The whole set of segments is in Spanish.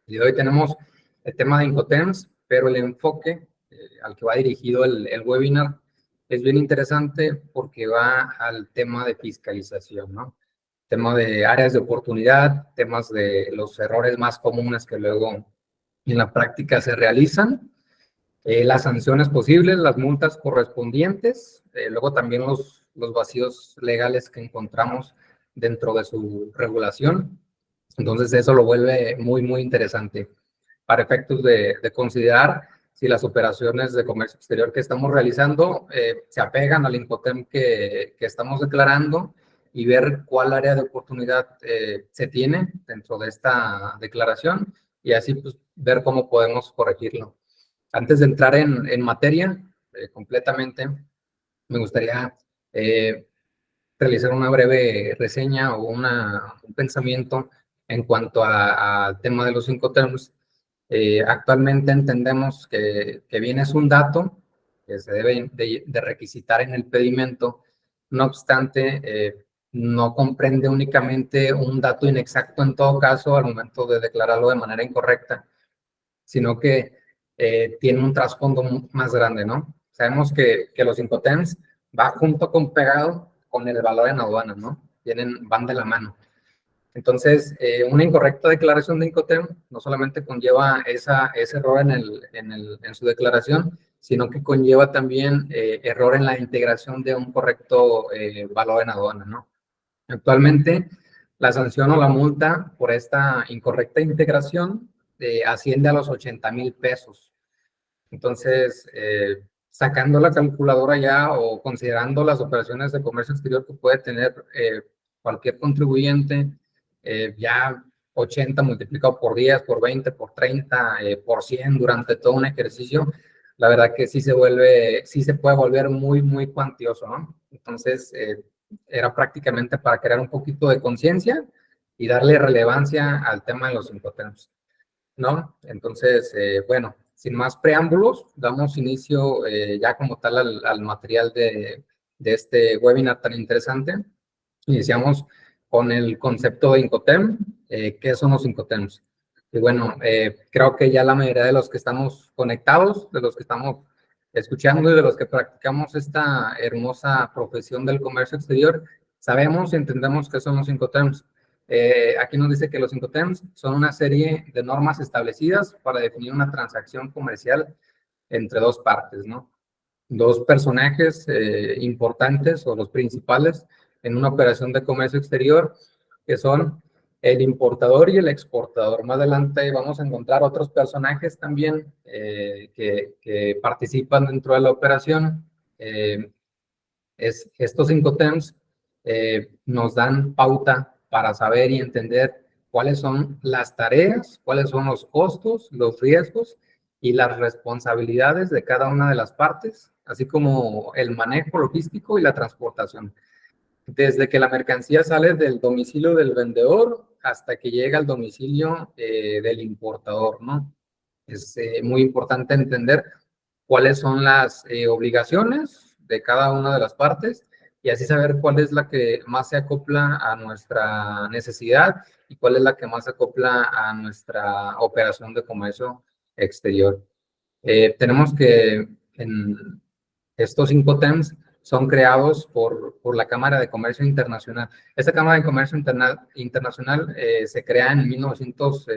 Y hoy tenemos el tema de Incoterms, pero el enfoque al que va dirigido el webinar es bien interesante porque va al tema de fiscalización, ¿no? Tema de áreas de oportunidad, temas de los errores más comunes que luego en la práctica se realizan, las sanciones posibles, las multas correspondientes, luego también los vacíos legales que encontramos dentro de su regulación. Entonces eso lo vuelve muy, muy interesante para efectos de considerar si las operaciones de comercio exterior que estamos realizando se apegan al Incoterm que estamos declarando y ver cuál área de oportunidad se tiene dentro de esta declaración y así pues, ver cómo podemos corregirlo. Antes de entrar en materia completamente, me gustaría realizar una breve reseña o un pensamiento en cuanto al tema de los Incoterms. Actualmente entendemos que bien es un dato que se debe de requisitar en el pedimento, no obstante, no comprende únicamente un dato inexacto en todo caso al momento de declararlo de manera incorrecta, sino que tiene un trasfondo más grande, ¿no? Sabemos que los Incoterms va junto con pegado con el valor en aduana, ¿no? Van de la mano. Entonces, una incorrecta declaración de Incoterm no solamente conlleva ese error en su declaración, sino que conlleva también error en la integración de un correcto valor en aduana, ¿no? Actualmente, la sanción o la multa por esta incorrecta integración asciende a los 80,000 pesos. Entonces, sacando la calculadora ya o considerando las operaciones de comercio exterior que puede tener cualquier contribuyente, ya 80 multiplicado por 10, por 20, por 30, por 100 durante todo un ejercicio, la verdad que sí se puede volver muy, muy cuantioso, ¿no? Entonces, era prácticamente para crear un poquito de conciencia y darle relevancia al tema de los Incoterms, ¿no? Entonces, bueno, sin más preámbulos, damos inicio ya como tal al material de este webinar tan interesante. Iniciamos con el concepto de Incoterm. ¿Qué son los Incoterms? Y bueno, creo que ya la mayoría de los que estamos conectados, de los que estamos escuchando y de los que practicamos esta hermosa profesión del comercio exterior, sabemos y entendemos qué son los Incoterms. Aquí nos dice que los Incoterms son una serie de normas establecidas para definir una transacción comercial entre dos partes, ¿no? Dos personajes importantes o los principales en una operación de comercio exterior, que son el importador y el exportador. Más adelante vamos a encontrar otros personajes también que participan dentro de la operación. Estos Incoterms nos dan pauta para saber y entender cuáles son las tareas, cuáles son los costos, los riesgos y las responsabilidades de cada una de las partes, así como el manejo logístico y la transportación. Desde que la mercancía sale del domicilio del vendedor hasta que llega al domicilio del importador, ¿no? Es muy importante entender cuáles son las obligaciones de cada una de las partes y así saber cuál es la que más se acopla a nuestra necesidad y cuál es la que más se acopla a nuestra operación de comercio exterior. Tenemos que en estos Incoterms son creados por la Cámara de Comercio Internacional. Esta Cámara de Comercio Internacional se crea en 1900,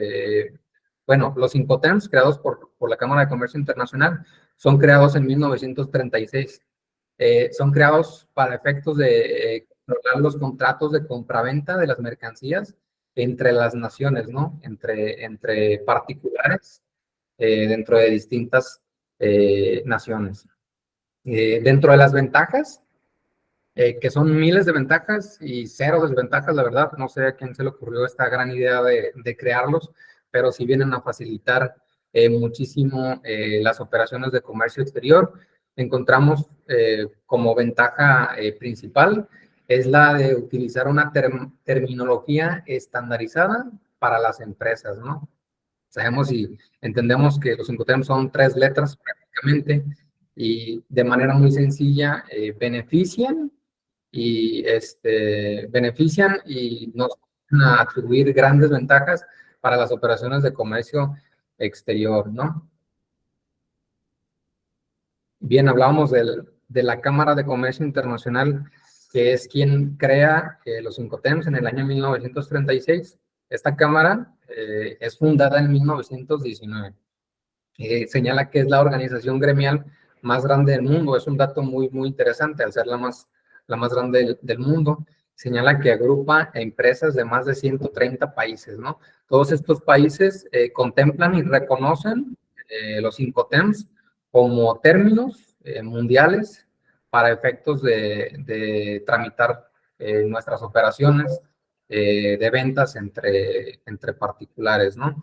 bueno, los Incoterms creados por la Cámara de Comercio Internacional son creados en 1936. Son creados para efectos de controlar los contratos de compraventa de las mercancías entre las naciones, ¿no? Entre particulares dentro de distintas naciones. Dentro de las ventajas, que son miles de ventajas y cero desventajas, la verdad, no sé a quién se le ocurrió esta gran idea de crearlos, pero sí vienen a facilitar muchísimo las operaciones de comercio exterior. Encontramos como ventaja principal es la de utilizar una terminología estandarizada para las empresas, ¿no? Sabemos y entendemos que los Incoterms son 3 letras prácticamente y de manera muy sencilla benefician y nos van a atribuir grandes ventajas para las operaciones de comercio exterior, ¿no? Bien, hablábamos de la Cámara de Comercio Internacional, que es quien crea los Incoterms en el año 1936. Esta Cámara es fundada en 1919. Señala que es la organización gremial más grande del mundo. Es un dato muy, muy interesante al ser la más grande del mundo. Señala que agrupa a empresas de más de 130 países, ¿no? Todos estos países contemplan y reconocen los Incoterms como términos mundiales para efectos de tramitar nuestras operaciones de ventas entre particulares, ¿no?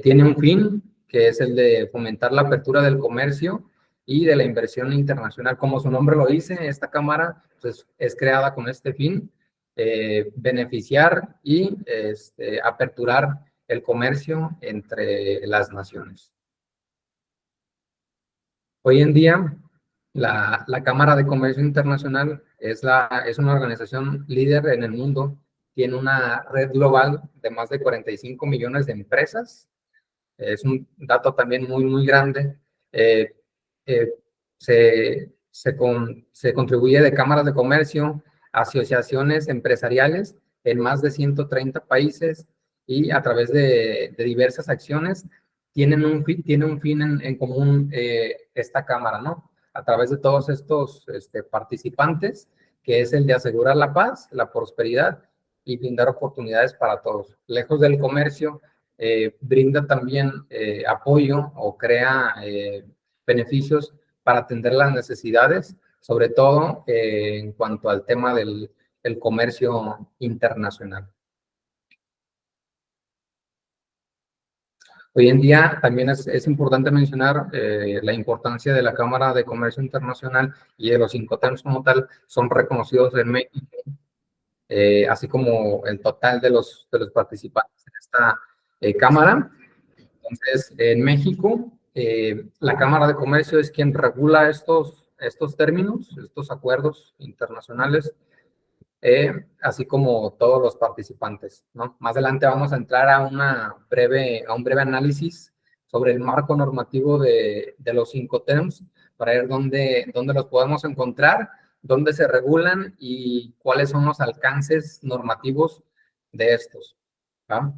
Tiene un fin que es el de fomentar la apertura del comercio y de la inversión internacional. Como su nombre lo dice, esta Cámara pues, es creada con este fin, beneficiar y aperturar el comercio entre las naciones. Hoy en día, la Cámara de Comercio Internacional es una organización líder en el mundo, tiene una red global de más de 45 millones de empresas. Es un dato también muy, muy grande. Eh, eh, se contribuye de cámaras de comercio, asociaciones empresariales en más de 130 países y a través de diversas acciones tiene un fin en común esta cámara, ¿no? A través de todos estos participantes, que es el de asegurar la paz, la prosperidad y brindar oportunidades para todos. Lejos del comercio, brinda también apoyo o crea beneficios para atender las necesidades, sobre todo en cuanto al tema del comercio internacional. Hoy en día también es importante mencionar la importancia de la Cámara de Comercio Internacional y de los Incoterms como tal, son reconocidos en México, así como el total de los participantes en esta Cámara. Entonces, en México, la Cámara de Comercio es quien regula estos términos, estos acuerdos internacionales, así como todos los participantes, ¿no? Más adelante vamos a entrar a un breve análisis sobre el marco normativo de los Incoterms para ver dónde los podemos encontrar, dónde se regulan y cuáles son los alcances normativos de estos, ¿va?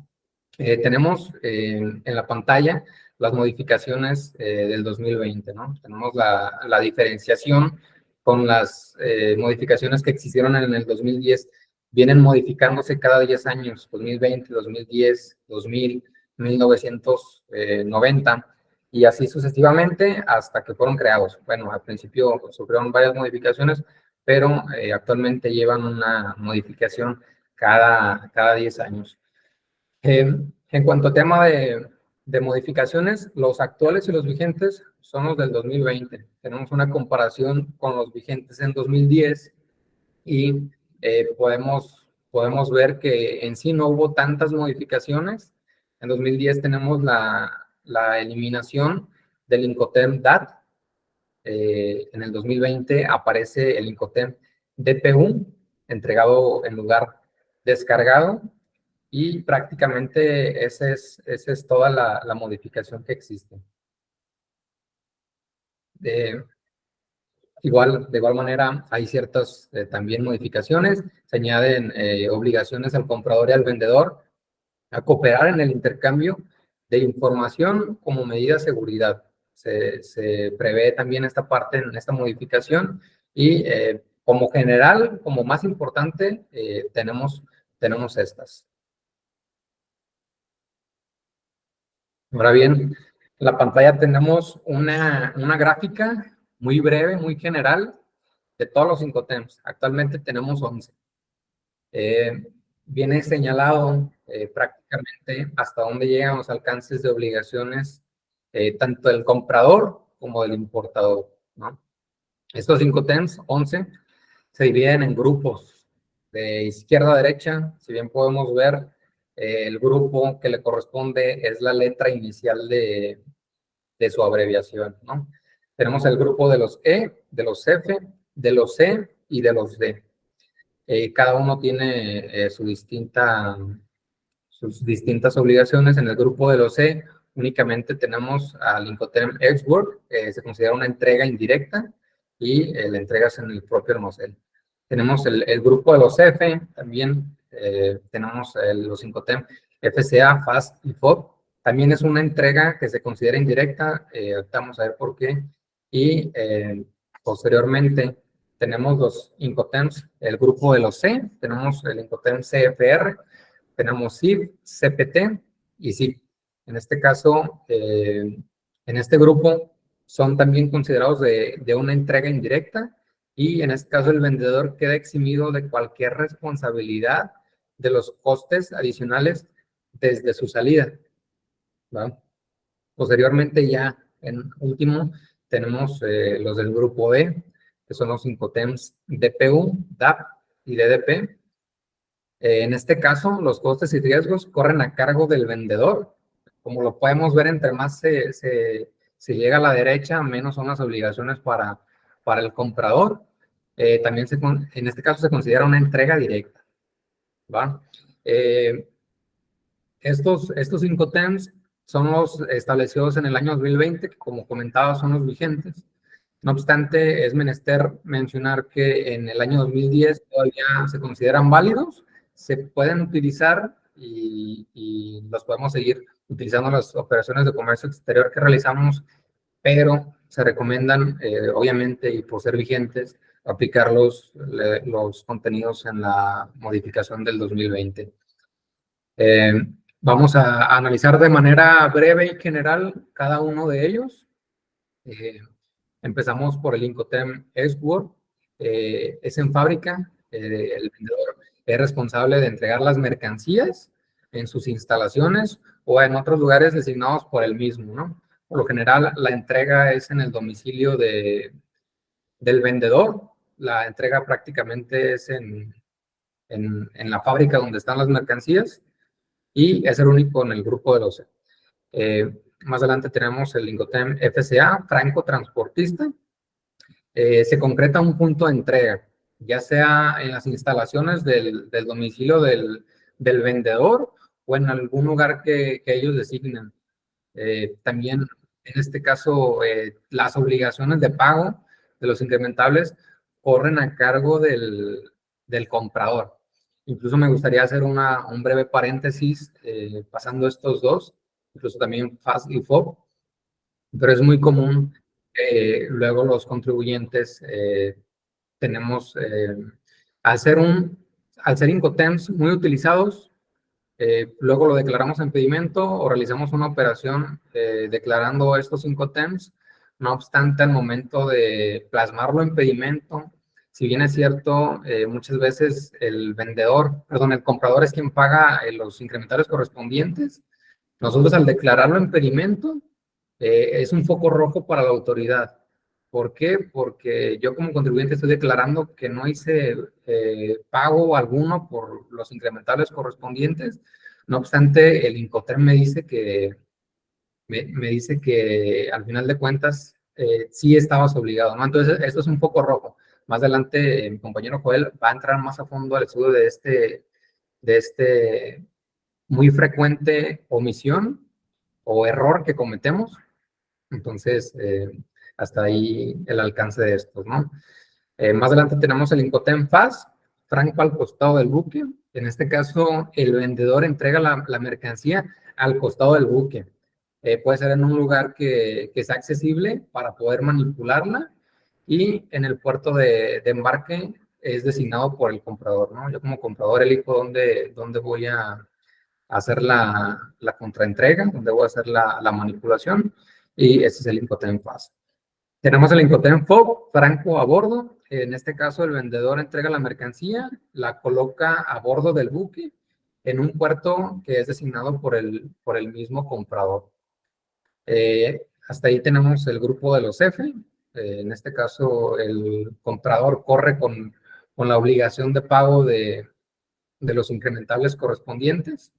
Tenemos en la pantalla las modificaciones del 2020, ¿no? Tenemos la diferenciación con las modificaciones que existieron en el 2010. Vienen modificándose cada 10 años, 2020, 2010, 2000, 1990, y así sucesivamente hasta que fueron creados. Bueno, al principio sufrieron varias modificaciones, pero actualmente llevan una modificación cada 10 años. En cuanto a tema de modificaciones, los actuales y los vigentes son los del 2020. Tenemos una comparación con los vigentes en 2010 y podemos ver que en sí no hubo tantas modificaciones. En 2010 tenemos la eliminación del Incoterm DAT. En el 2020 aparece el Incoterm DPU, entregado en lugar descargado. Y prácticamente esa es toda la modificación que existe. De igual manera, hay ciertas también modificaciones. Se añaden obligaciones al comprador y al vendedor a cooperar en el intercambio de información como medida de seguridad. Se prevé también esta parte en esta modificación y como general, como más importante, tenemos estas. Ahora bien, en la pantalla tenemos una gráfica muy breve, muy general de todos los Incoterms. Actualmente tenemos 11. Viene señalado prácticamente hasta dónde llegan los alcances de obligaciones tanto del comprador como del importador, ¿no? Estos Incoterms, 11, se dividen en grupos de izquierda a derecha. Si bien podemos ver, el grupo que le corresponde es la letra inicial de su abreviación, ¿no? Tenemos el grupo de los E, de los F, de los C y de los D. Cada uno tiene su sus distintas obligaciones. En el grupo de los C únicamente tenemos al Incoterm Ex-Work, que se considera una entrega indirecta y la entregas en el propio almacén. Tenemos el grupo de los F, también tenemos los Incoterm FCA, FAST y FOB. También es una entrega que se considera indirecta, ahorita vamos a ver por qué. Y posteriormente tenemos los Incoterms, el grupo de los C, tenemos el Incoterm CFR, tenemos CIF, CPT y CIP. En este caso, en este grupo son también considerados de una entrega indirecta y en este caso el vendedor queda eximido de cualquier responsabilidad de los costes adicionales desde su salida, ¿va? Posteriormente ya, en último, tenemos los del grupo D, que son los Incoterms DPU, DAP y DDP. En este caso, los costes y riesgos corren a cargo del vendedor. Como lo podemos ver, entre más se llega a la derecha, menos son las obligaciones para el comprador. También en este caso se considera una entrega directa, ¿va? Estos Incoterms son los establecidos en el año 2020, que como comentaba son los vigentes. No obstante, es menester mencionar que en el año 2010 todavía se consideran válidos, se pueden utilizar y los podemos seguir utilizando en las operaciones de comercio exterior que realizamos, pero se recomiendan, obviamente, y por ser vigentes, aplicar los contenidos en la modificación del 2020. Vamos a analizar de manera breve y general cada uno de ellos. Empezamos por el Incoterm Ex-Work. Es en fábrica. El vendedor es responsable de entregar las mercancías en sus instalaciones o en otros lugares designados por él mismo, ¿no? Por lo general, la entrega es en el domicilio del vendedor. La entrega prácticamente es en la fábrica donde están las mercancías y es el único en el grupo de los más adelante tenemos el Incoterm FCA, franco transportista. Se concreta un punto de entrega, ya sea en las instalaciones del domicilio del vendedor o en algún lugar que ellos designen. También, en este caso, las obligaciones de pago de los incrementables corren a cargo del comprador. Incluso me gustaría hacer un breve paréntesis pasando estos dos, incluso también FAS y FOB, pero es muy común que luego los contribuyentes tenemos, al ser Incoterms muy utilizados, luego lo declaramos en pedimento o realizamos una operación declarando estos Incoterms. No obstante, al momento de plasmarlo en pedimento, si bien es cierto, muchas veces el comprador es quien paga los incrementales correspondientes. Nosotros al declararlo en pedimento, es un foco rojo para la autoridad. ¿Por qué? Porque yo como contribuyente estoy declarando que no hice pago alguno por los incrementales correspondientes. No obstante, el Incoterm me dice que al final de cuentas sí estabas obligado, ¿no? Entonces, esto es un foco rojo. Más adelante, mi compañero Joel va a entrar más a fondo al estudio de este muy frecuente omisión o error que cometemos. Entonces, hasta ahí el alcance de estos, ¿no? Más adelante tenemos el Incoterm FAS, franco al costado del buque. En este caso, el vendedor entrega la mercancía al costado del buque. Puede ser en un lugar que sea accesible para poder manipularla y en el puerto de embarque es designado por el comprador, ¿no? Yo como comprador elijo dónde voy a hacer la contraentrega, dónde voy a hacer la manipulación y ese es el Incoterm FAS. Tenemos el Incoterm FOB, franco a bordo. En este caso, el vendedor entrega la mercancía, la coloca a bordo del buque en un puerto que es designado por el mismo comprador. Hasta ahí tenemos el grupo de los F. En este caso, el comprador corre con la obligación de pago de los incrementables correspondientes.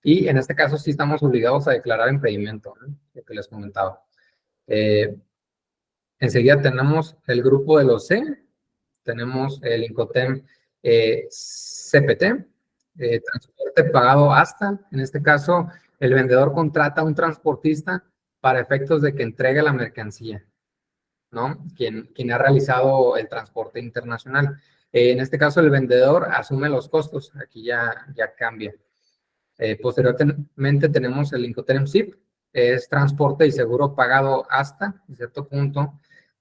Y en este caso sí estamos obligados a declarar en pedimento, ¿no? Lo que les comentaba. Enseguida tenemos el grupo de los C, tenemos el Incoterm CPT, transporte pagado hasta, en este caso, el vendedor contrata a un transportista para efectos de que entregue la mercancía, ¿no? Quien ha realizado el transporte internacional. En este caso, el vendedor asume los costos, aquí ya cambia. Posteriormente tenemos el Incoterm SIP, es transporte y seguro pagado hasta, en cierto punto,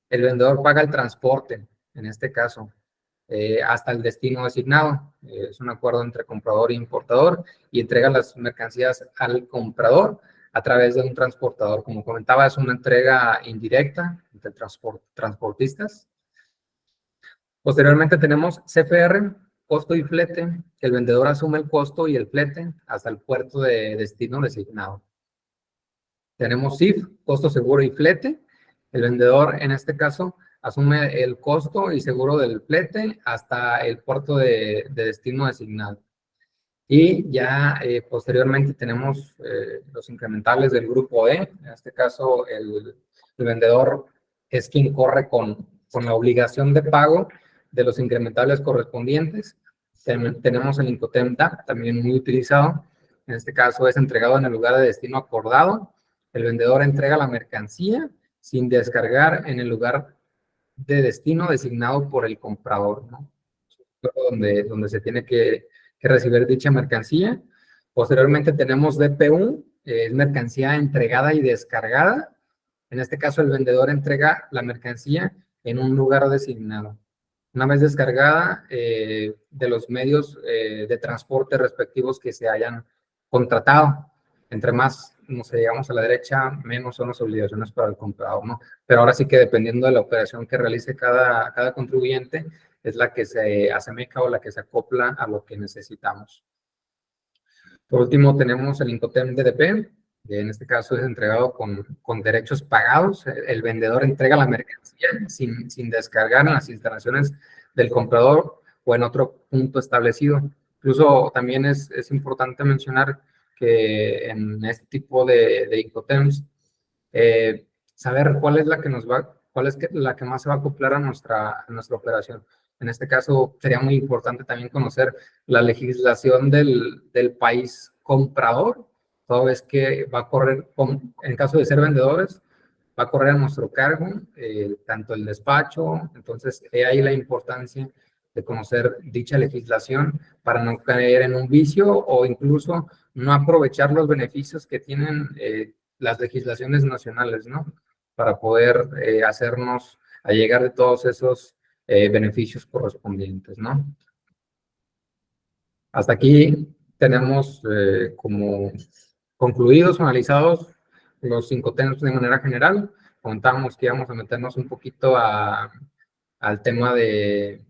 el vendedor paga el transporte, en este caso, hasta el destino designado. Es un acuerdo entre comprador e importador y entrega las mercancías al comprador a través de un transportador. Como comentaba, es una entrega indirecta entre transportistas. Posteriormente tenemos CFR, costo y flete, que el vendedor asume el costo y el flete hasta el puerto de destino designado. Tenemos CIF, costo, seguro y flete. El vendedor, en este caso, asume el costo y seguro del flete hasta el puerto de destino designado. Y ya posteriormente tenemos los incrementales del grupo E. En este caso, el vendedor es quien corre con la obligación de pago de los incrementales correspondientes. Tenemos el Incoterm DAP, también muy utilizado. En este caso es entregado en el lugar de destino acordado. El vendedor entrega la mercancía sin descargar en el lugar de destino designado por el comprador, ¿no? Donde se tiene que recibir dicha mercancía. Posteriormente tenemos DPU, es mercancía entregada y descargada. En este caso, el vendedor entrega la mercancía en un lugar designado. Una vez descargada de los medios de transporte respectivos que se hayan contratado. Entre más nos llegamos a la derecha, menos son las obligaciones para el comprador, ¿no? Pero ahora sí que dependiendo de la operación que realice cada contribuyente, es la que se asemeja o la que se acopla a lo que necesitamos. Por último, tenemos el Incoterm DDP, que en este caso es entregado con derechos pagados. El vendedor entrega la mercancía sin descargar en las instalaciones del comprador o en otro punto establecido. Incluso también es importante mencionar que en este tipo de Incoterms, saber cuál es la que la que más se va a acoplar a nuestra operación. En este caso, sería muy importante también conocer la legislación del país comprador, toda vez que va a correr, en caso de ser vendedores, va a correr a nuestro cargo, tanto el despacho. Entonces, ahí la importancia de conocer dicha legislación para no caer en un vicio o incluso no aprovechar los beneficios que tienen las legislaciones nacionales, ¿no? Para poder hacernos allegar de todos esos beneficios correspondientes, ¿no? Hasta aquí tenemos como concluidos, analizados los Incoterms de manera general. Comentábamos que íbamos a meternos un poquito al tema de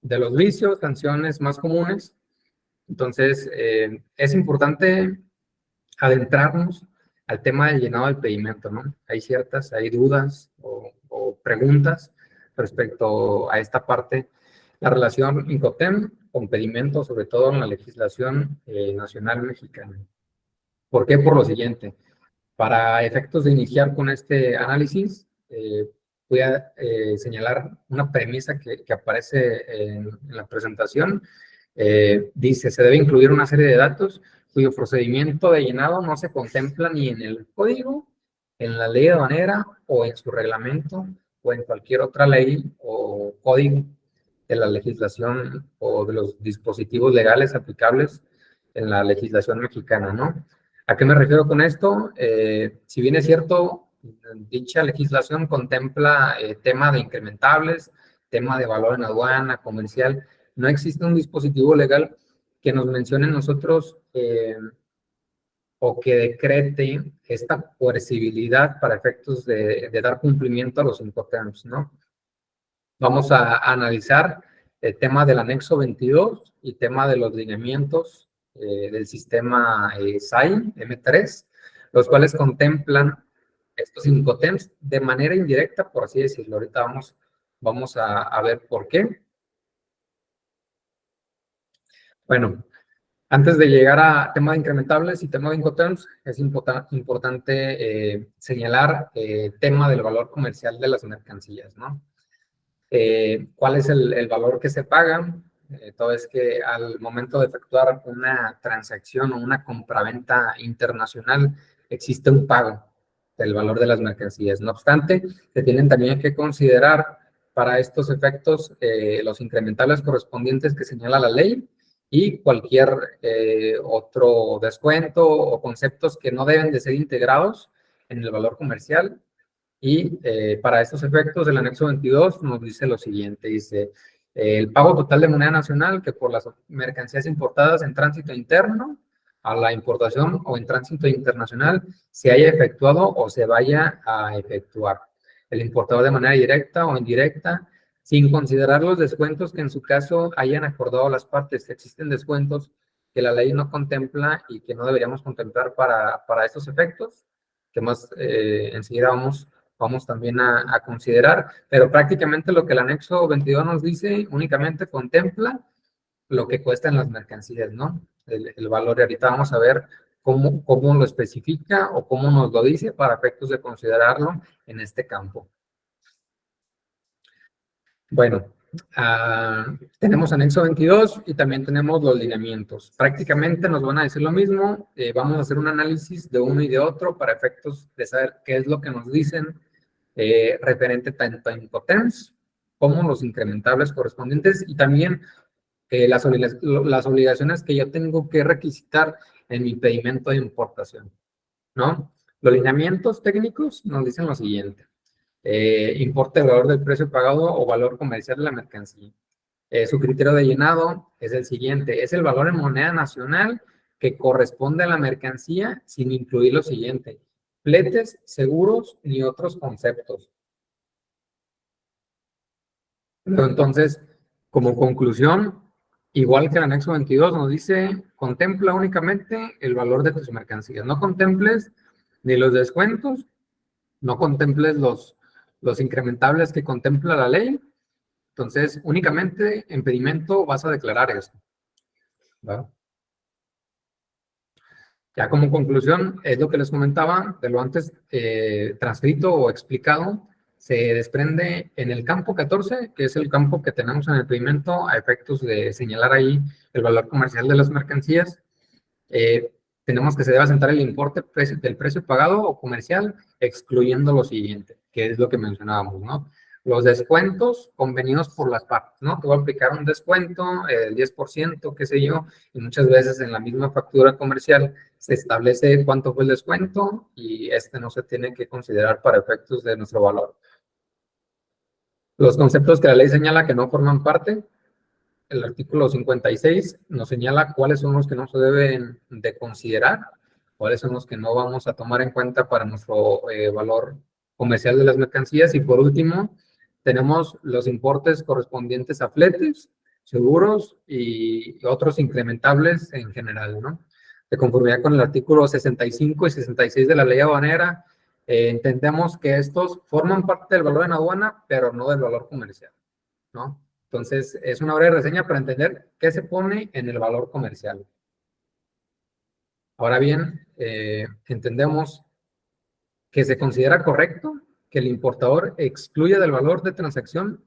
los vicios, sanciones más comunes. Entonces, es importante adentrarnos al tema del llenado del pedimento, ¿no? Hay dudas o preguntas respecto a esta parte. La relación Incoterm con pedimento, sobre todo en la legislación nacional mexicana. ¿Por qué? Por lo siguiente. Para efectos de iniciar con este análisis, voy a señalar una premisa que aparece en la presentación. Dice, se debe incluir una serie de datos cuyo procedimiento de llenado no se contempla ni en el código, en la ley de aduanera o en su reglamento o en cualquier otra ley o código de la legislación o de los dispositivos legales aplicables en la legislación mexicana, ¿no? ¿A qué me refiero con esto? Si bien es cierto, dicha legislación contempla tema de incrementables, tema de valor en aduana, comercial, no existe un dispositivo legal que nos mencione nosotros o que decrete esta coercibilidad para efectos de dar cumplimiento a los Incoterms, ¿no? Vamos a analizar el tema del anexo 22 y tema de los lineamientos del sistema SAI M3, los cuales contemplan estos Incoterms de manera indirecta, por así decirlo. Ahorita vamos a ver por qué. Bueno, antes de llegar a tema de incrementables y tema de Incoterms, es importante señalar el tema del valor comercial de las mercancías, ¿no? ¿Cuál es el valor que se paga? todo es que al momento de efectuar una transacción o una compraventa internacional, existe un pago del valor de las mercancías. No obstante, se tienen también que considerar para estos efectos los incrementales correspondientes que señala la ley y cualquier otro descuento o conceptos que no deben de ser integrados en el valor comercial. Y para estos efectos, el anexo 22 nos dice lo siguiente, dice, el pago total de moneda nacional que por las mercancías importadas en tránsito interno a la importación o en tránsito internacional se haya efectuado o se vaya a efectuar. El importador de manera directa o indirecta, sin considerar los descuentos que en su caso hayan acordado las partes. Existen descuentos que la ley no contempla y que no deberíamos contemplar para estos efectos, que más enseguida vamos también a considerar, pero prácticamente lo que el anexo 22 nos dice únicamente contempla lo que cuestan las mercancías, ¿no? El valor, y ahorita vamos a ver cómo lo especifica o cómo nos lo dice para efectos de considerarlo en este campo. Bueno, tenemos anexo 22 y también tenemos los lineamientos. Prácticamente nos van a decir lo mismo, vamos a hacer un análisis de uno y de otro para efectos de saber qué es lo que nos dicen referente tanto a Incoterms como los incrementables correspondientes y también las obligaciones que yo tengo que requisitar en mi pedimento de importación, ¿no? Los lineamientos técnicos nos dicen lo siguiente. Importe el valor del precio pagado o valor comercial de la mercancía. Su criterio de llenado es el siguiente, es el valor en moneda nacional que corresponde a la mercancía sin incluir lo siguiente, fletes, seguros ni otros conceptos. Entonces, como conclusión, igual que el anexo 22 nos dice, contempla únicamente el valor de tus mercancías. No contemples ni los descuentos, no contemples los incrementables que contempla la ley. Entonces, únicamente en pedimento vas a declarar esto, ¿verdad? Ya como conclusión, es lo que les comentaba, de lo antes transcrito o explicado, se desprende en el campo 14, que es el campo que tenemos en el pedimento a efectos de señalar ahí el valor comercial de las mercancías. Tenemos que se debe asentar el importe del precio pagado o comercial, excluyendo lo siguiente, que es lo que mencionábamos, ¿no? Los descuentos convenidos por las partes, ¿no? Te voy a aplicar un descuento, el 10%, qué sé yo, y muchas veces en la misma factura comercial se establece cuánto fue el descuento y este no se tiene que considerar para efectos de nuestro valor. Los conceptos que la ley señala que no forman parte, el artículo 56 nos señala cuáles son los que no se deben de considerar, cuáles son los que no vamos a tomar en cuenta para nuestro valor comercial de las mercancías. Y por último, tenemos los importes correspondientes a fletes, seguros y otros incrementables en general, ¿no? De conformidad con el artículo 65 y 66 de la ley aduanera, entendemos que estos forman parte del valor en aduana, pero no del valor comercial, ¿no? Entonces, es una breve reseña para entender qué se pone en el valor comercial. Ahora bien, entendemos que se considera correcto que el importador excluya del valor de transacción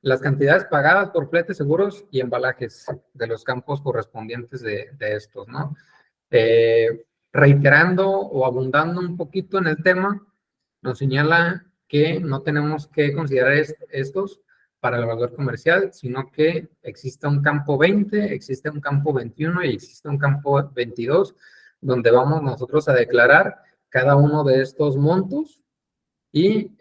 las cantidades pagadas por fletes, seguros y embalajes de los campos correspondientes de estos, ¿no? Reiterando o abundando un poquito en el tema, nos señala que no tenemos que considerar estos para el valor comercial, sino que existe un campo 20, existe un campo 21 y existe un campo 22, donde vamos nosotros a declarar cada uno de estos montos y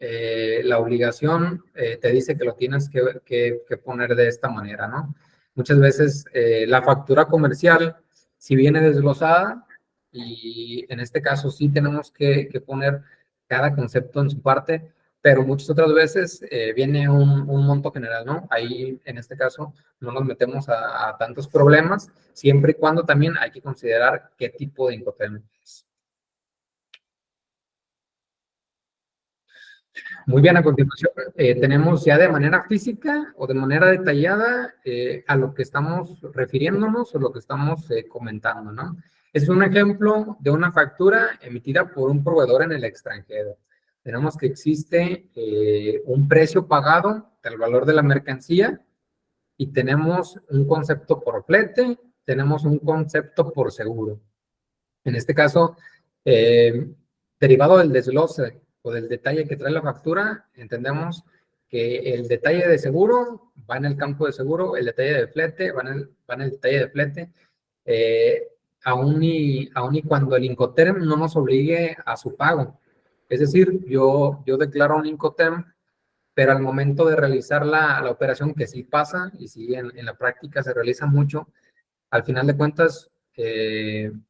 la obligación te dice que lo tienes que poner de esta manera, ¿no? Muchas veces la factura comercial, si viene desglosada, y en este caso sí tenemos que poner cada concepto en su parte, pero muchas otras veces viene un monto general, ¿no? Ahí, en este caso, no nos metemos a tantos problemas, siempre y cuando también hay que considerar qué tipo de Incoterms es. Muy bien, a continuación tenemos ya de manera física o de manera detallada a lo que estamos refiriéndonos o lo que estamos comentando, ¿no? Es un ejemplo de una factura emitida por un proveedor en el extranjero. Tenemos que existe un precio pagado del valor de la mercancía y tenemos un concepto por flete, tenemos un concepto por seguro. En este caso, derivado del desglose o del detalle que trae la factura, entendemos que el detalle de seguro va en el campo de seguro, el detalle de flete va en el detalle de flete, aún y cuando el Incoterm no nos obligue a su pago. Es decir, yo declaro un Incoterm, pero al momento de realizar la operación, que sí pasa y sí en la práctica se realiza mucho, al final de cuentas, el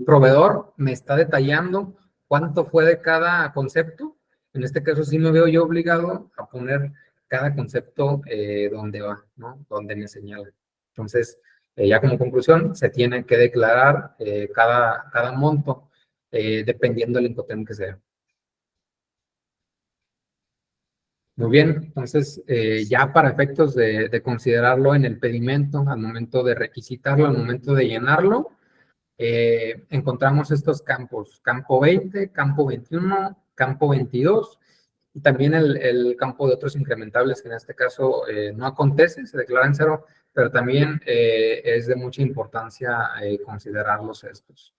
proveedor me está detallando cuánto fue de cada concepto. En este caso sí me veo yo obligado a poner cada concepto donde va, ¿no? Donde me señala. Entonces, ya como conclusión, se tiene que declarar cada monto dependiendo del Incoterm que sea. Muy bien, entonces ya para efectos de considerarlo en el pedimento, al momento de requisitarlo, al momento de llenarlo, encontramos estos campos, campo 20, campo 21, campo 22, y también el campo de otros incrementables, que en este caso no acontece, se declara en cero, pero también es de mucha importancia considerarlos estos.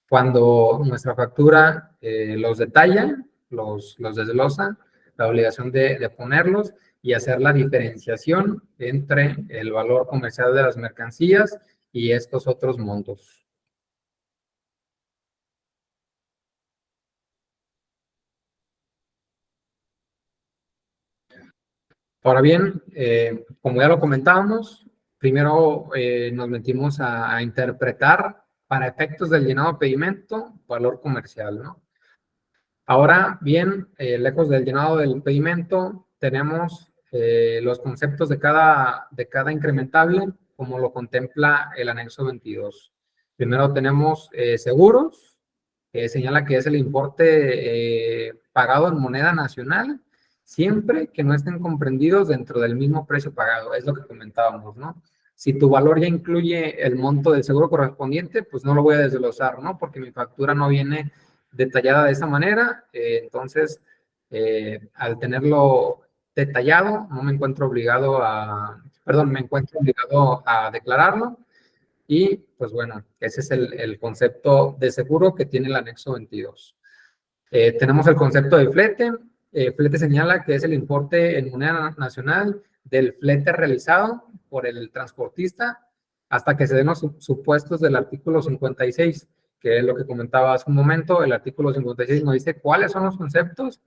Cuando nuestra factura los detalla, los desglosa, la obligación de ponerlos y hacer la diferenciación entre el valor comercial de las mercancías y estos otros montos. Ahora bien, como ya lo comentábamos, primero nos metimos a interpretar para efectos del llenado de pedimento valor comercial, ¿no? Ahora bien, lejos del llenado del pedimento, tenemos los conceptos de cada incrementable, como lo contempla el anexo 22. Primero tenemos seguros, que señala que es el importe pagado en moneda nacional, siempre que no estén comprendidos dentro del mismo precio pagado. Es lo que comentábamos, ¿no? Si tu valor ya incluye el monto del seguro correspondiente, pues no lo voy a desglosar, ¿no? Porque mi factura no viene detallada de esa manera. Entonces, al tenerlo detallado, no me encuentro obligado me encuentro obligado a declararlo. Y pues bueno, ese es el concepto de seguro que tiene el anexo 22. Tenemos el concepto de flete. Flete señala que es el importe en moneda nacional del flete realizado por el transportista hasta que se den los supuestos del artículo 56, que es lo que comentaba hace un momento. El artículo 56 nos dice cuáles son los conceptos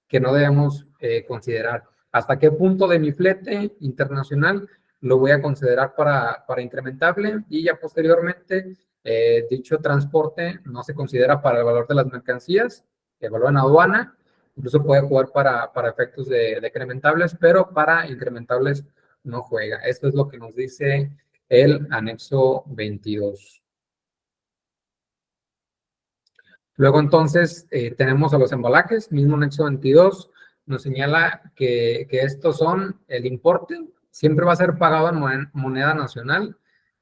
que no debemos considerar. ¿Hasta qué punto de mi flete internacional lo voy a considerar para incrementable? Y ya posteriormente, dicho transporte no se considera para el valor de las mercancías, el valor en aduana, incluso puede jugar para efectos de decrementables, pero para incrementables no juega. Esto es lo que nos dice el anexo 22. Luego entonces tenemos a los embalajes, mismo anexo 22, nos señala que estos son el importe, siempre va a ser pagado en moneda nacional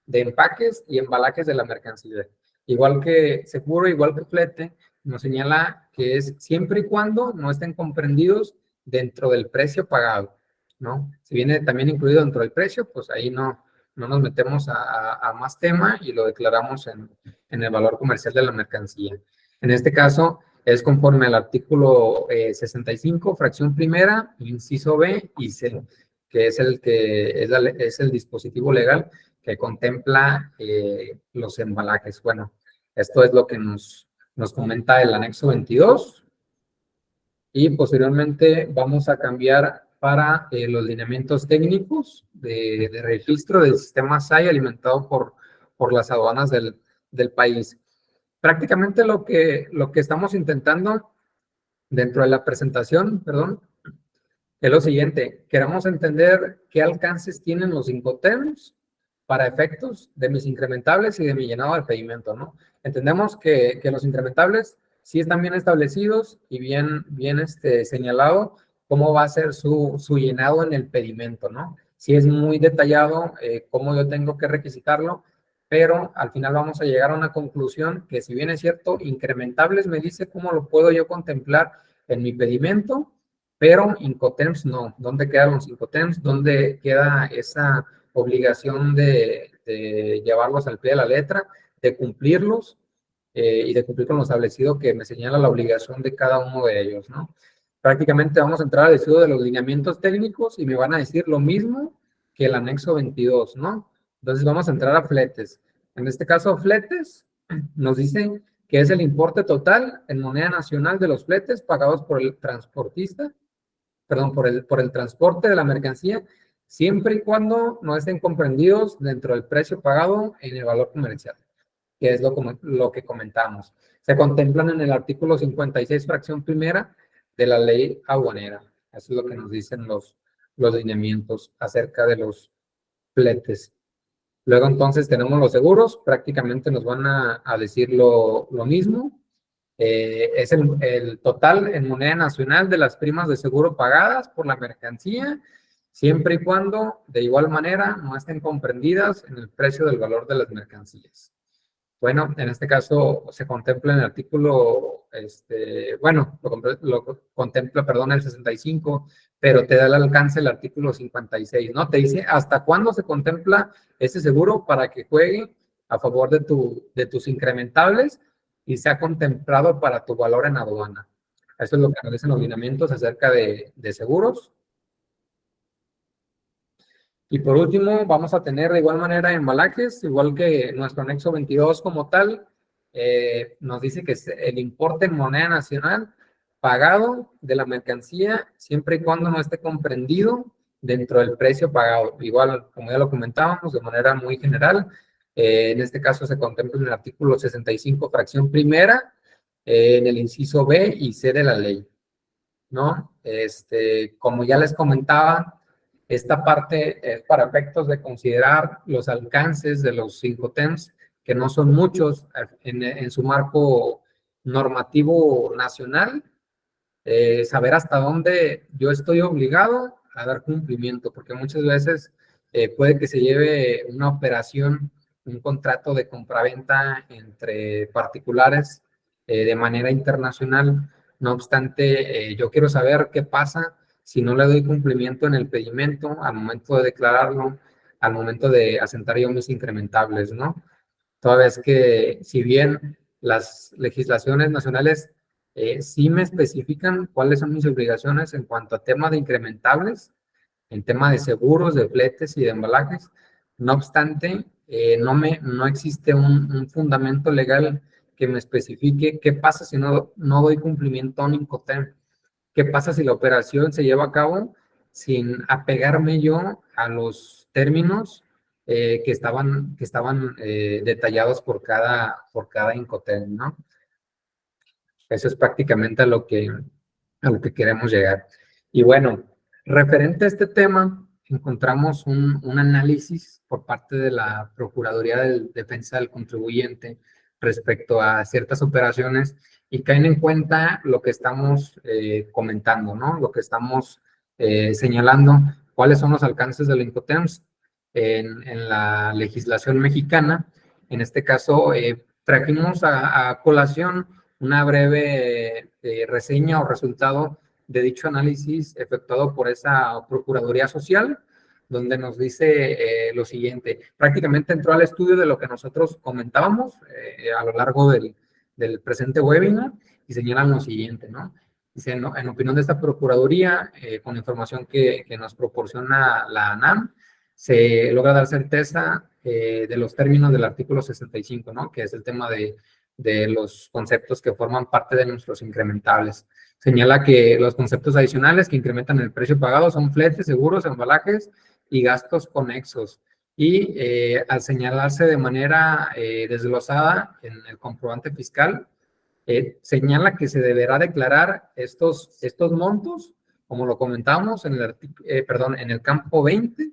de empaques y embalajes de la mercancía. Igual que seguro, igual que flete, nos señala que es siempre y cuando no estén comprendidos dentro del precio pagado, ¿no? Si viene también incluido dentro del precio, pues ahí no nos metemos a más tema y lo declaramos en el valor comercial de la mercancía. En este caso, es conforme al artículo 65, fracción primera, inciso B y C, que es el dispositivo legal que contempla los embalajes. Bueno, esto es lo que nos comenta el anexo 22 y posteriormente vamos a cambiar para los lineamientos técnicos de registro del sistema SAI alimentado por las aduanas del país. Prácticamente lo que estamos intentando dentro de la presentación, perdón, es lo siguiente. Queremos entender qué alcances tienen los Incoterms para efectos de mis incrementables y de mi llenado del pedimento, ¿no? Entendemos que los incrementables sí están bien establecidos y bien señalado cómo va a ser su llenado en el pedimento, ¿no? Sí es muy detallado cómo yo tengo que requisitarlo, pero al final vamos a llegar a una conclusión que si bien es cierto, incrementables me dice cómo lo puedo yo contemplar en mi pedimento, pero Incoterms no. ¿Dónde quedan los Incoterms? ¿Dónde queda esa obligación de llevarlos al pie de la letra, de cumplirlos y de cumplir con lo establecido que me señala la obligación de cada uno de ellos, ¿no? Prácticamente vamos a entrar al estudio de los lineamientos técnicos y me van a decir lo mismo que el anexo 22, ¿no? Entonces vamos a entrar a fletes. En este caso, fletes nos dicen que es el importe total en moneda nacional de los fletes pagados por el transportista, perdón, por el transporte de la mercancía, siempre y cuando no estén comprendidos dentro del precio pagado en el valor comercial, que es lo que comentamos. Se contemplan en el artículo 56, fracción primera de la ley aduanera. Eso es lo que nos dicen los lineamientos acerca de los fletes. Luego entonces tenemos los seguros, prácticamente nos van a decir lo mismo. Es el total en moneda nacional de las primas de seguro pagadas por la mercancía, siempre y cuando de igual manera no estén comprendidas en el precio del valor de las mercancías. Bueno, en este caso se contempla en el artículo, lo contempla, perdón, el 65, pero te da el alcance el artículo 56, ¿no? Te dice hasta cuándo se contempla ese seguro para que juegue a favor de tus incrementables y sea contemplado para tu valor en aduana. Eso es lo que nos dicen los lineamientos acerca de seguros. Y por último, vamos a tener de igual manera embalajes, igual que nuestro anexo 22 como tal, nos dice que es el importe en moneda nacional pagado de la mercancía, siempre y cuando no esté comprendido dentro del precio pagado. Igual, como ya lo comentábamos, de manera muy general, en este caso se contempla en el artículo 65, fracción primera, en el inciso B y C de la ley, ¿no? Como ya les comentaba, esta parte es para efectos de considerar los alcances de los Incoterms, que no son muchos en su marco normativo nacional, saber hasta dónde yo estoy obligado a dar cumplimiento, porque muchas veces puede que se lleve una operación, un contrato de compraventa entre particulares de manera internacional. No obstante, yo quiero saber qué pasa si no le doy cumplimiento en el pedimento al momento de declararlo, al momento de asentar yo mis incrementables, ¿no? Toda vez que, si bien las legislaciones nacionales sí me especifican cuáles son mis obligaciones en cuanto a tema de incrementables, en tema de seguros, de fletes y de embalajes, no obstante, no existe un fundamento legal que me especifique qué pasa si no doy cumplimiento a un Incoterm. ¿Qué pasa si la operación se lleva a cabo sin apegarme yo a los términos que estaban detallados por cada Incoterm, ¿no? Eso es prácticamente a lo que queremos llegar. Y bueno, referente a este tema, encontramos un análisis por parte de la Procuraduría de Defensa del Contribuyente respecto a ciertas operaciones y caen en cuenta lo que estamos comentando, ¿no? Lo que estamos señalando, cuáles son los alcances del Incoterms en la legislación mexicana. En este caso, trajimos a colación una breve reseña o resultado de dicho análisis efectuado por esa Procuraduría Social, donde nos dice lo siguiente. Prácticamente entró al estudio de lo que nosotros comentábamos a lo largo del presente webinar y señalan lo siguiente, ¿no? Dice, no, en opinión de esta Procuraduría, con información que nos proporciona la ANAM, se logra dar certeza de los términos del artículo 65, ¿no? Que es el tema de los conceptos que forman parte de nuestros incrementables. Señala que los conceptos adicionales que incrementan el precio pagado son fletes, seguros, embalajes y gastos conexos. Y al señalarse de manera desglosada en el comprobante fiscal, señala que se deberá declarar estos montos, como lo comentamos, en el campo 20,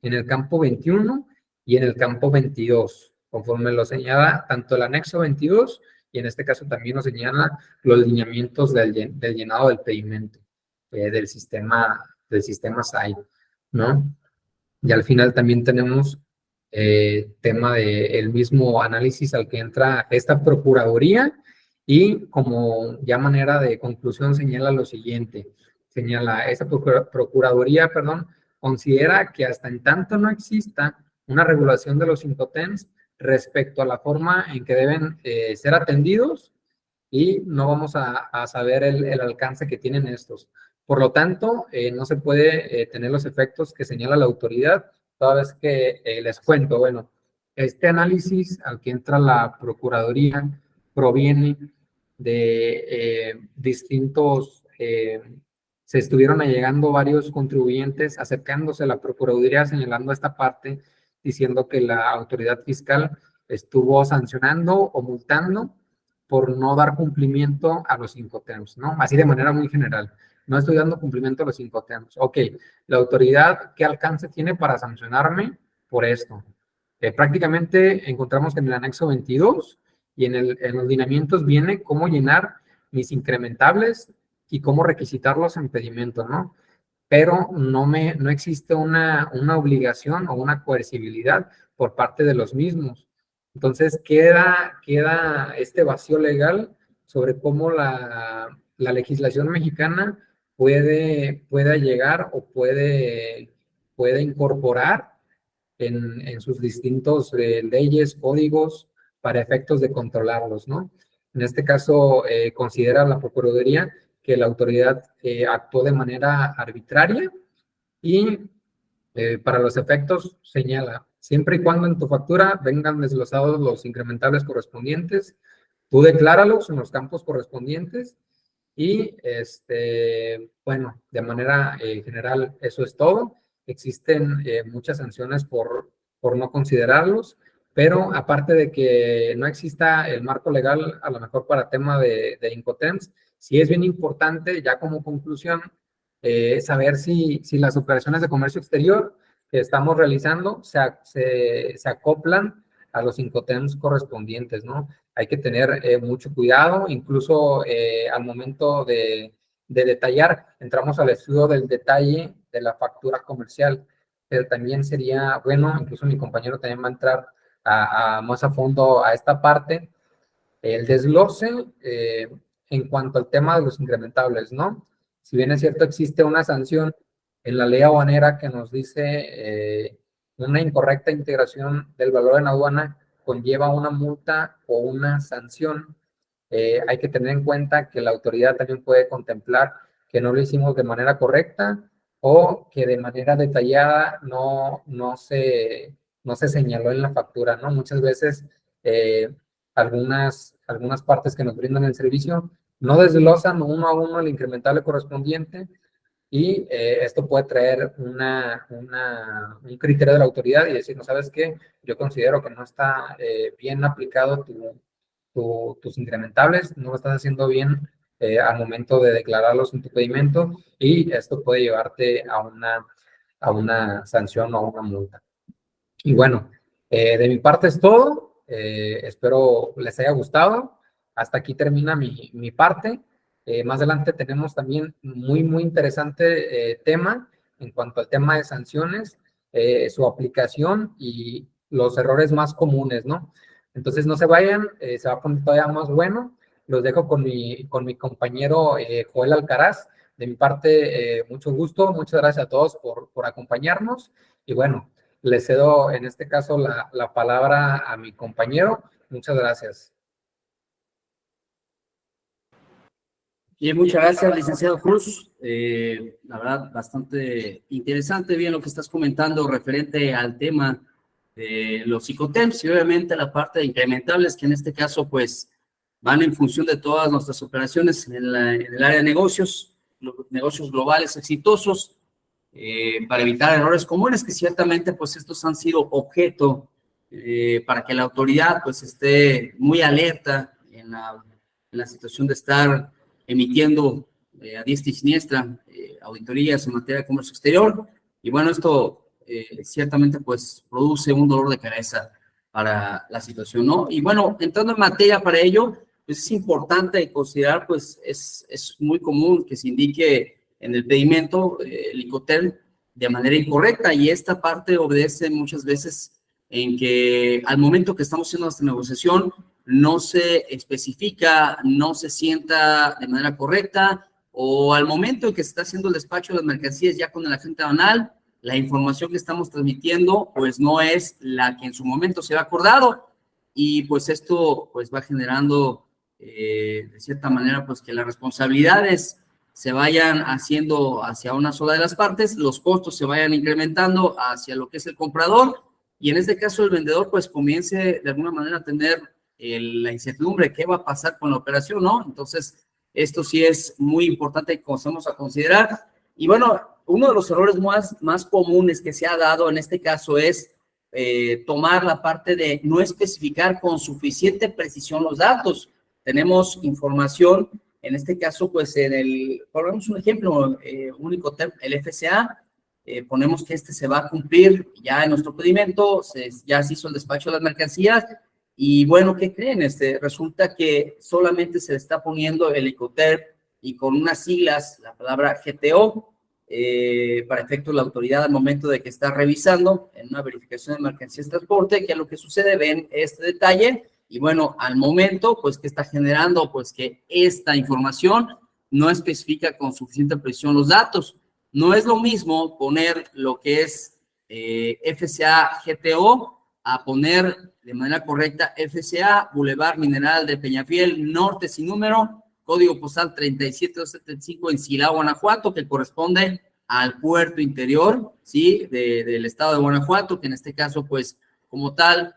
en el campo 21 y en el campo 22, conforme lo señala tanto el anexo 22 y en este caso también nos señala los lineamientos del llenado del pedimento del sistema SAI, ¿no? Y al final también tenemos tema del mismo análisis al que entra esta Procuraduría y como ya manera de conclusión señala lo siguiente. señala, esa procuraduría, perdón, considera que hasta en tanto no exista una regulación de los Incoterms respecto a la forma en que deben ser atendidos, y no vamos a saber el alcance que tienen estos. Por lo tanto, no se puede tener los efectos que señala la autoridad, toda vez que les cuento, bueno, este análisis al que entra la Procuraduría proviene de distintos, se estuvieron allegando varios contribuyentes acercándose a la Procuraduría señalando esta parte, diciendo que la autoridad fiscal estuvo sancionando o multando por no dar cumplimiento a los Incoterms, ¿no? Así de manera muy general. No estoy dando cumplimiento a los Incoterms. Ok, la autoridad, ¿qué alcance tiene para sancionarme por esto? Prácticamente encontramos que en el anexo 22 y en los lineamientos viene cómo llenar mis incrementables y cómo requisitarlos en pedimento, ¿no? Pero no existe una obligación o una coercibilidad por parte de los mismos. Entonces queda este vacío legal sobre cómo la legislación mexicana puede llegar o puede incorporar en sus distintos leyes, códigos, para efectos de controlarlos, ¿no? En este caso, considera la Procuraduría que la autoridad actuó de manera arbitraria y para los efectos señala, siempre y cuando en tu factura vengan desglosados los incrementables correspondientes, tú decláralos en los campos correspondientes y, bueno, de manera general eso es todo. Existen muchas sanciones por no considerarlos, pero aparte de que no exista el marco legal, a lo mejor para tema de Incoterms, sí es bien importante, ya como conclusión, saber si las operaciones de comercio exterior que estamos realizando se acoplan a los Incoterms correspondientes, ¿no? Hay que tener mucho cuidado, incluso al momento de detallar, entramos al estudio del detalle de la factura comercial, pero también sería bueno, incluso mi compañero también va a entrar más a fondo a esta parte, el desglose en cuanto al tema de los incrementables, ¿no? Si bien es cierto, existe una sanción en la ley aduanera que nos dice una incorrecta integración del valor en aduana conlleva una multa o una sanción. Hay que tener en cuenta que la autoridad también puede contemplar que no lo hicimos de manera correcta o que de manera detallada no se señaló en la factura, ¿no? Muchas veces algunas partes que nos brindan el servicio no desglosan uno a uno el incrementable correspondiente y esto puede traer un criterio de la autoridad y decir, no sabes qué, yo considero que no está bien aplicado tus incrementables, no lo estás haciendo bien al momento de declararlos en tu pedimento y esto puede llevarte a una sanción o a una multa. Y bueno, de mi parte es todo. Espero les haya gustado. Hasta aquí termina mi parte. Más adelante tenemos también muy interesante tema en cuanto al tema de sanciones, su aplicación y los errores más comunes, ¿no? Entonces no se vayan, se va a poner todavía más bueno. Los dejo con mi compañero Joel Alcaraz. De mi parte, mucho gusto. Muchas gracias a todos por acompañarnos. Y bueno, le cedo en este caso la palabra a mi compañero. Muchas gracias. Bien, muchas gracias, licenciado Cruz. La verdad, bastante interesante bien lo que estás comentando referente al tema de los Incoterms y obviamente la parte de incrementables, que en este caso pues van en función de todas nuestras operaciones en el área de negocios, los negocios globales exitosos, para evitar errores comunes que ciertamente pues estos han sido objeto para que la autoridad pues esté muy alerta en la situación de estar emitiendo a diestra y siniestra auditorías en materia de comercio exterior. Y bueno, esto ciertamente pues produce un dolor de cabeza para la situación, ¿no? Y bueno, entrando en materia para ello, pues es importante considerar, pues es muy común que se indique en el pedimento el Incoterm de manera incorrecta y esta parte obedece muchas veces en que al momento que estamos haciendo nuestra negociación no se especifica, no se sienta de manera correcta o al momento en que se está haciendo el despacho de las mercancías ya con el agente aduanal, la información que estamos transmitiendo pues no es la que en su momento se había acordado, y pues esto pues va generando de cierta manera pues que las responsabilidades se vayan haciendo hacia una sola de las partes, los costos se vayan incrementando hacia lo que es el comprador, y en este caso el vendedor pues comience de alguna manera a tener la incertidumbre, ¿qué va a pasar con la operación, no? Entonces, esto sí es muy importante que comencemos a considerar. Y bueno, uno de los errores más comunes que se ha dado en este caso es tomar la parte de no especificar con suficiente precisión los datos. Tenemos información, en este caso, pues ponemos un ejemplo, único, el FCA, ponemos que se va a cumplir ya en nuestro pedimento, ya se hizo el despacho de las mercancías, y bueno, ¿qué creen? Resulta que solamente se le está poniendo el Icoterm y con unas siglas, la palabra GTO, para efectos de la autoridad al momento de que está revisando en una verificación de mercancías de transporte, que es lo que sucede, ven este detalle, y bueno, al momento, pues, ¿qué está generando? Pues que esta información no especifica con suficiente precisión los datos. No es lo mismo poner lo que es FCA GTO a poner de manera correcta FCA, Boulevard Mineral de Peñafiel, Norte sin número, código postal 37275 en Silao, Guanajuato, que corresponde al puerto interior, ¿sí? Del estado de Guanajuato, que en este caso, pues, como tal,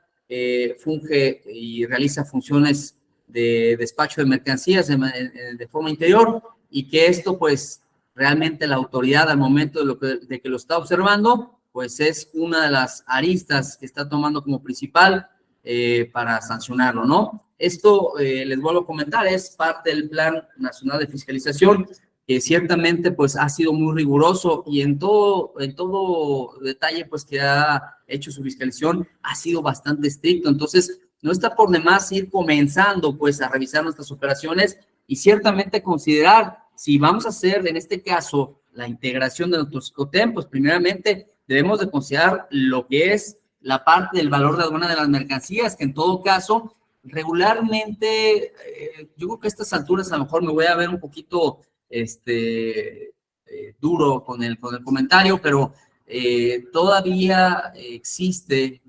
funge y realiza funciones de despacho de mercancías de forma interior, y que esto, pues, realmente la autoridad al momento de que lo está observando, pues es una de las aristas que está tomando como principal para sancionarlo, ¿no? Esto, les vuelvo a comentar, es parte del Plan Nacional de Fiscalización, que ciertamente pues ha sido muy riguroso, y en todo detalle pues que ha hecho su fiscalización ha sido bastante estricto. Entonces, no está por demás ir comenzando pues a revisar nuestras operaciones y ciertamente considerar si vamos a hacer en este caso la integración de nuestros Icoterm, pues primeramente debemos de considerar lo que es la parte del valor de aduana de las mercancías, que en todo caso, regularmente, yo creo que a estas alturas a lo mejor me voy a ver un poquito duro con el comentario, pero todavía existe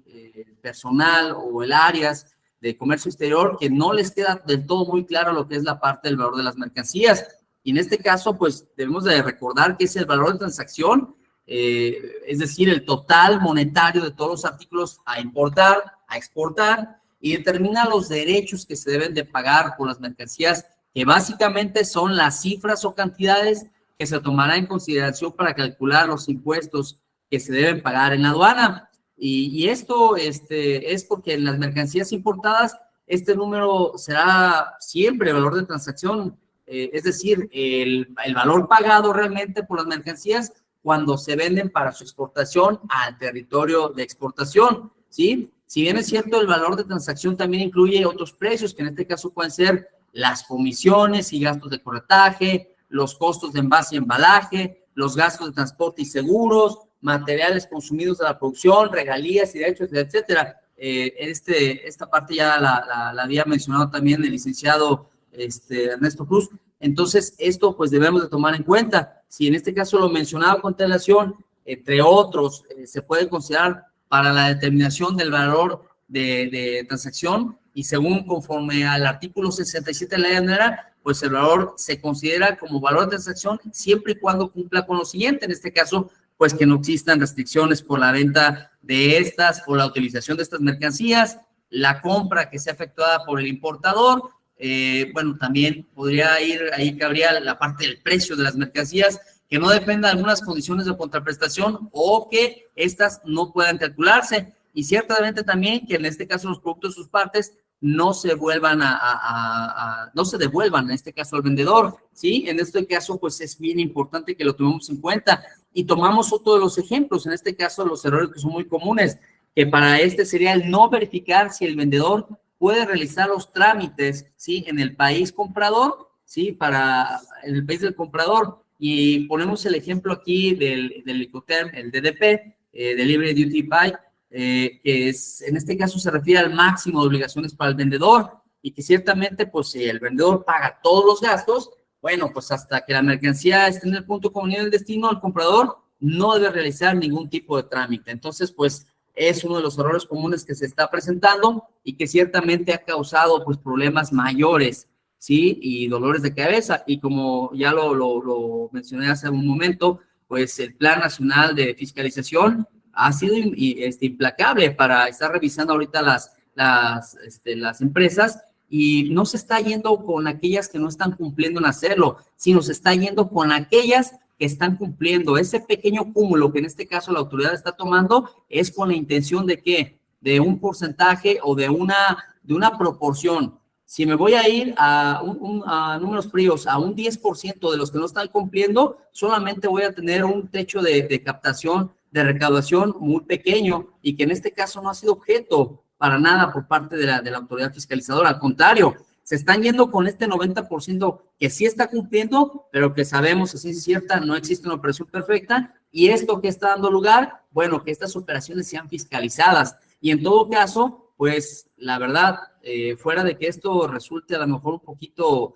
personal o el áreas de comercio exterior que no les queda del todo muy claro lo que es la parte del valor de las mercancías. Y en este caso, pues debemos de recordar que es el valor de transacción, es decir, el total monetario de todos los artículos a importar, a exportar, y determina los derechos que se deben de pagar por las mercancías, que básicamente son las cifras o cantidades que se tomará en consideración para calcular los impuestos que se deben pagar en la aduana. Y esto es porque en las mercancías importadas este número será siempre el valor de transacción, es decir, el valor pagado realmente por las mercancías cuando se venden para su exportación al territorio de exportación, ¿sí? Si bien es cierto, el valor de transacción también incluye otros precios, que en este caso pueden ser las comisiones y gastos de corretaje, los costos de envase y embalaje, los gastos de transporte y seguros, materiales consumidos de la producción, regalías y derechos, etcétera. Esta parte ya la había mencionado también el licenciado Ernesto Cruz. Entonces, esto pues debemos de tomar en cuenta. Si en este caso lo mencionaba con antelación, entre otros, se puede considerar para la determinación del valor de transacción, y según conforme al artículo 67 de la ley general, pues el valor se considera como valor de transacción siempre y cuando cumpla con lo siguiente, en este caso, pues que no existan restricciones por la venta de estas o la utilización de estas mercancías, la compra que sea efectuada por el importador, bueno, también podría ir, ahí cabría la parte del precio de las mercancías, que no dependa de algunas condiciones de contraprestación o que estas no puedan calcularse, y ciertamente también que en este caso los productos de sus partes no se vuelvan no se devuelvan, en este caso al vendedor, ¿sí? En este caso, pues es bien importante que lo tomemos en cuenta, y tomamos otro de los ejemplos, en este caso los errores que son muy comunes, que para sería el no verificar si el vendedor puede realizar los trámites, ¿sí? En el país comprador, ¿sí? En el país del comprador, y ponemos el ejemplo aquí del Icoterm, el DDP, Delivery Duty Paid, que en este caso se refiere al máximo de obligaciones para el vendedor, y que ciertamente, pues, si el vendedor paga todos los gastos, bueno, pues hasta que la mercancía esté en el punto de comunión del destino, el comprador no debe realizar ningún tipo de trámite. Entonces, pues es uno de los errores comunes que se está presentando y que ciertamente ha causado pues problemas mayores, ¿sí? Y dolores de cabeza. Y como ya lo mencioné hace un momento, pues el Plan Nacional de Fiscalización ha sido implacable para estar revisando ahorita las empresas, y no se está yendo con aquellas que no están cumpliendo en hacerlo, sino se está yendo con aquellas que están cumpliendo. Ese pequeño cúmulo que en este caso la autoridad está tomando es con la intención de ¿qué? De un porcentaje o de una proporción. Si me voy a ir a números fríos, a un 10% de los que no están cumpliendo, solamente voy a tener un techo de captación, de recaudación muy pequeño, y que en este caso no ha sido objeto para nada por parte de la autoridad fiscalizadora. Al contrario, se están yendo con este 90% que sí está cumpliendo, pero que sabemos, así es cierta, no existe una operación perfecta, y esto que está dando lugar, bueno, que estas operaciones sean fiscalizadas. Y en todo caso, pues la verdad, fuera de que esto resulte a lo mejor un poquito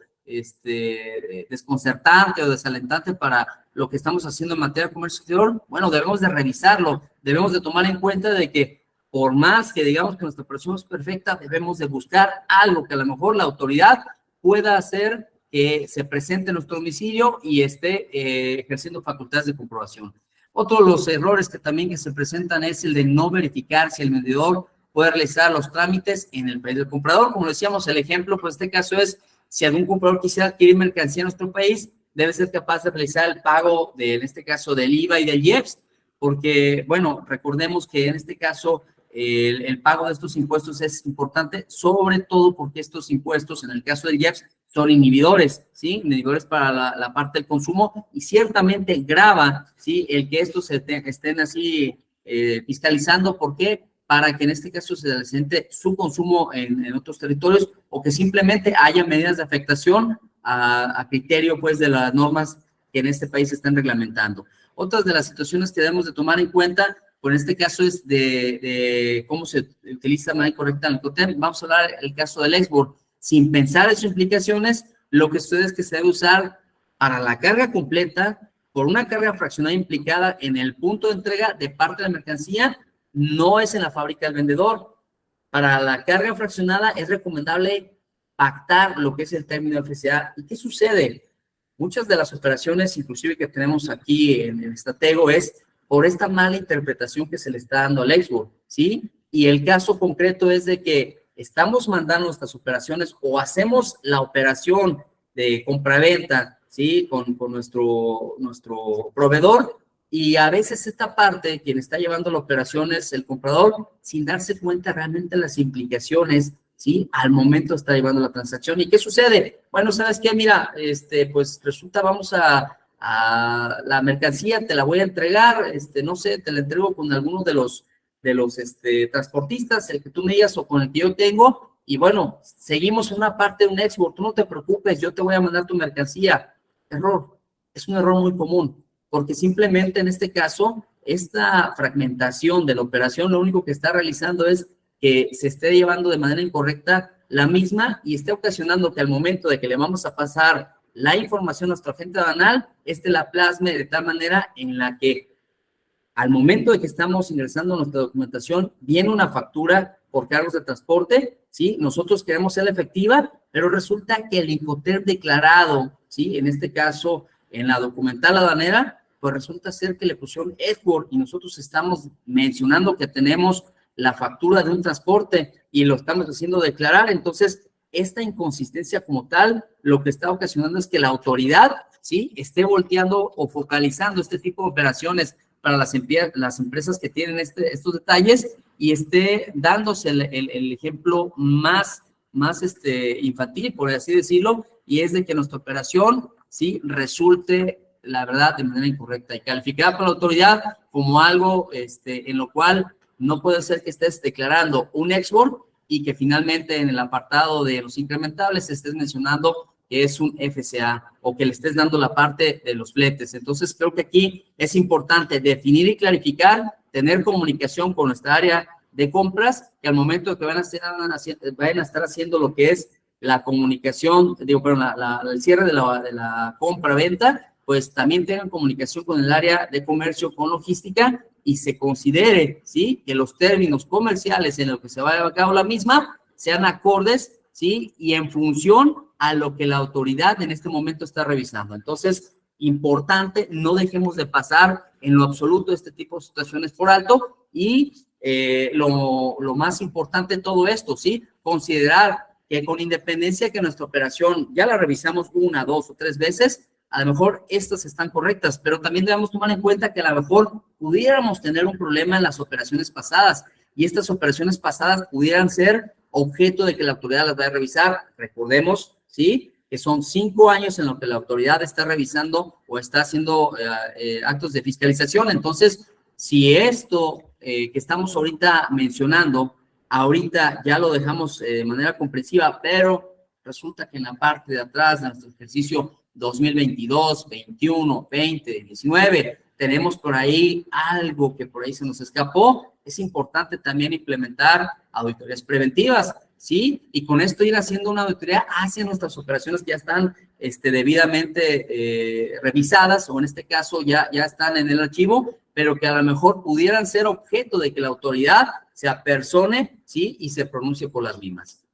desconcertante o desalentante para lo que estamos haciendo en materia de comercio exterior, bueno, debemos de revisarlo, debemos de tomar en cuenta de que por más que digamos que nuestra operación es perfecta, debemos de buscar algo que a lo mejor la autoridad pueda hacer que se presente en nuestro domicilio y esté ejerciendo facultades de comprobación. Otro de los errores que también se presentan es el de no verificar si el vendedor puede realizar los trámites en el país del comprador. Como decíamos, el ejemplo, pues este caso es, si algún comprador quisiera adquirir mercancía en nuestro país, debe ser capaz de realizar el pago en este caso, del IVA y del IEPS, porque, bueno, recordemos que en este caso el pago de estos impuestos es importante, sobre todo porque estos impuestos, en el caso del IEPS, son inhibidores, ¿sí? Inhibidores para la parte del consumo, y ciertamente grava, ¿sí? El que estos estén así fiscalizando. ¿Por qué? Para que en este caso se presente su consumo en otros territorios, o que simplemente haya medidas de afectación a criterio, pues, de las normas que en este país se están reglamentando. Otras de las situaciones que debemos de tomar en cuenta, por este caso, es de cómo se utiliza de manera correcta el Incoterm. Vamos a hablar del caso del export. Sin pensar en sus implicaciones, lo que sucede es que se debe usar para la carga completa, por una carga fraccionada implicada en el punto de entrega de parte de la mercancía, no es en la fábrica del vendedor. Para la carga fraccionada es recomendable pactar lo que es el término de FCA. ¿Y qué sucede? Muchas de las operaciones, inclusive que tenemos aquí en el estratego, es por esta mala interpretación que se le está dando al export, ¿sí? Y el caso concreto es de que estamos mandando nuestras operaciones, o hacemos la operación de compraventa, ¿sí? Con nuestro proveedor, y a veces esta parte, quien está llevando la operación es el comprador, sin darse cuenta realmente de las implicaciones, ¿sí? Al momento de estar llevando la transacción. ¿Y qué sucede? Bueno, ¿sabes qué? Mira, pues resulta, vamos a la mercancía, te la voy a entregar, no sé, te la entrego con alguno de los transportistas, el que tú me digas o con el que yo tengo, y bueno, seguimos una parte de un export, tú no te preocupes, yo te voy a mandar tu mercancía. Error, es un error muy común, porque simplemente en este caso, esta fragmentación de la operación lo único que está realizando es que se esté llevando de manera incorrecta la misma, y esté ocasionando que al momento de que le vamos a pasar la información a nuestro agente aduanal, la plasme de tal manera en la que al momento de que estamos ingresando nuestra documentación, viene una factura por cargos de transporte, ¿sí? Nosotros queremos ser efectiva, pero resulta que el Incoterm declarado, ¿sí? En este caso, en la documental aduanera, pues resulta ser que le pusieron export, y nosotros estamos mencionando que tenemos la factura de un transporte y lo estamos haciendo declarar. Entonces, esta inconsistencia como tal, lo que está ocasionando es que la autoridad, ¿sí? Esté volteando o focalizando este tipo de operaciones para las empresas que tienen estos detalles, y esté dándose el ejemplo más infantil, por así decirlo, y es de que nuestra operación, ¿sí? Resulte, la verdad, de manera incorrecta y calificada por la autoridad como algo en lo cual no puede ser que estés declarando un export y que finalmente en el apartado de los incrementables estés mencionando que es un FCA, o que le estés dando la parte de los fletes. Entonces, creo que aquí es importante definir y clarificar, tener comunicación con nuestra área de compras, que al momento de que vayan a estar haciendo lo que es la comunicación, el cierre de la compra-venta, pues también tengan comunicación con el área de comercio, con logística, y se considere, ¿sí?, que los términos comerciales en los que se vaya a cabo la misma sean acordes, ¿sí?, y en función a lo que la autoridad en este momento está revisando. Entonces, importante, no dejemos de pasar en lo absoluto este tipo de situaciones por alto, y lo más importante de todo esto, ¿sí?, considerar que con independencia de que nuestra operación ya la revisamos 1, 2 o 3 veces, a lo mejor estas están correctas, pero también debemos tomar en cuenta que a lo mejor pudiéramos tener un problema en las operaciones pasadas, y estas operaciones pasadas pudieran ser objeto de que la autoridad las vaya a revisar. Recordemos, ¿sí?, que son 5 años en lo que la autoridad está revisando o está haciendo actos de fiscalización. Entonces, si esto que estamos ahorita mencionando, ahorita ya lo dejamos de manera comprensiva, pero resulta que en la parte de atrás de nuestro ejercicio 2022, 21, 20, 19, tenemos por ahí algo que por ahí se nos escapó, es importante también implementar auditorías preventivas, ¿sí? Y con esto ir haciendo una auditoría hacia nuestras operaciones que ya están debidamente revisadas, o en este caso ya están en el archivo, pero que a lo mejor pudieran ser objeto de que la autoridad se apersone, ¿sí?, y se pronuncie por las mismas.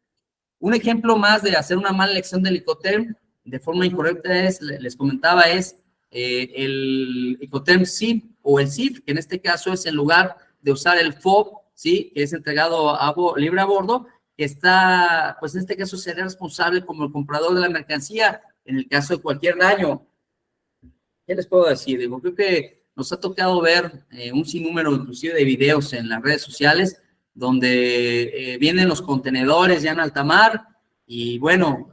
Un ejemplo más de hacer una mala elección del Icoterm de forma incorrecta es, les comentaba, es el Icoterm SIF o el SIF, que en este caso es en lugar de usar el FOB, ¿sí?, que es entregado libre a bordo, que está, pues en este caso sería responsable como el comprador de la mercancía en el caso de cualquier daño. ¿Qué les puedo decir? Digo, creo que nos ha tocado ver un sinnúmero inclusive de videos en las redes sociales donde vienen los contenedores ya en alta mar y bueno,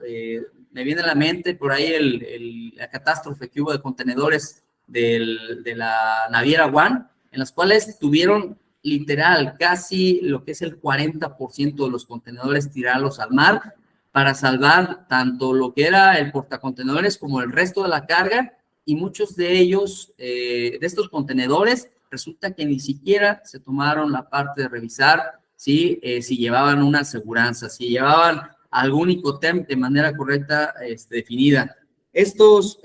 me viene a la mente por ahí la catástrofe que hubo de contenedores de la naviera One, en las cuales tuvieron literal casi lo que es el 40% de los contenedores tirarlos al mar para salvar tanto lo que era el portacontenedores como el resto de la carga, y muchos de ellos, de estos contenedores, resulta que ni siquiera se tomaron la parte de revisar si llevaban una aseguranza, si llevaban algún Icoterm de manera correcta definida. Estos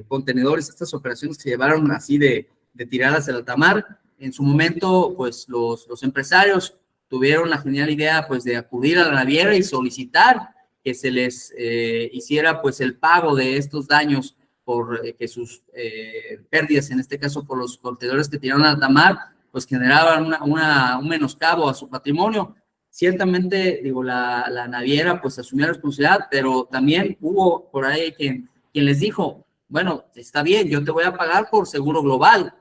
contenedores, estas operaciones que se llevaron así de tiradas al alta mar, en su momento, pues los empresarios tuvieron la genial idea, pues, de acudir a la naviera y solicitar que se les hiciera, pues, el pago de estos daños por que sus pérdidas, en este caso por los contenedores que tiraron al alta mar, pues generaban un menoscabo a su patrimonio. Ciertamente, digo, la naviera pues asumió la responsabilidad, pero también hubo por ahí quien les dijo, bueno, está bien, yo te voy a pagar por seguro global.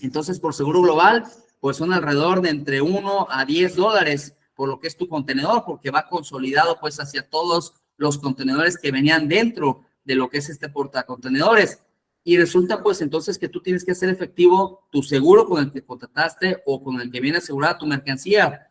Entonces, por seguro global, pues son alrededor de entre $1 a $10 por lo que es tu contenedor, porque va consolidado pues hacia todos los contenedores que venían dentro de lo que es este portacontenedores. Y resulta pues entonces que tú tienes que hacer efectivo tu seguro con el que contrataste o con el que viene asegurada tu mercancía.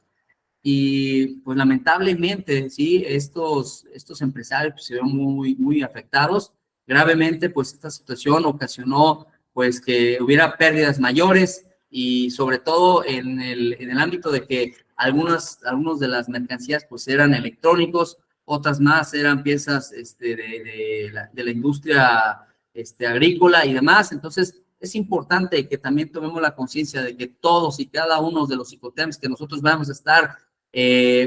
Y pues lamentablemente, sí, estos empresarios pues, se vieron muy afectados. Gravemente, pues esta situación ocasionó pues que hubiera pérdidas mayores, y sobre todo en el ámbito de que algunos de las mercancías pues eran electrónicos, otras más eran piezas de la industria agrícola y demás. Entonces, es importante que también tomemos la conciencia de que todos y cada uno de los Icoterms que nosotros vamos a estar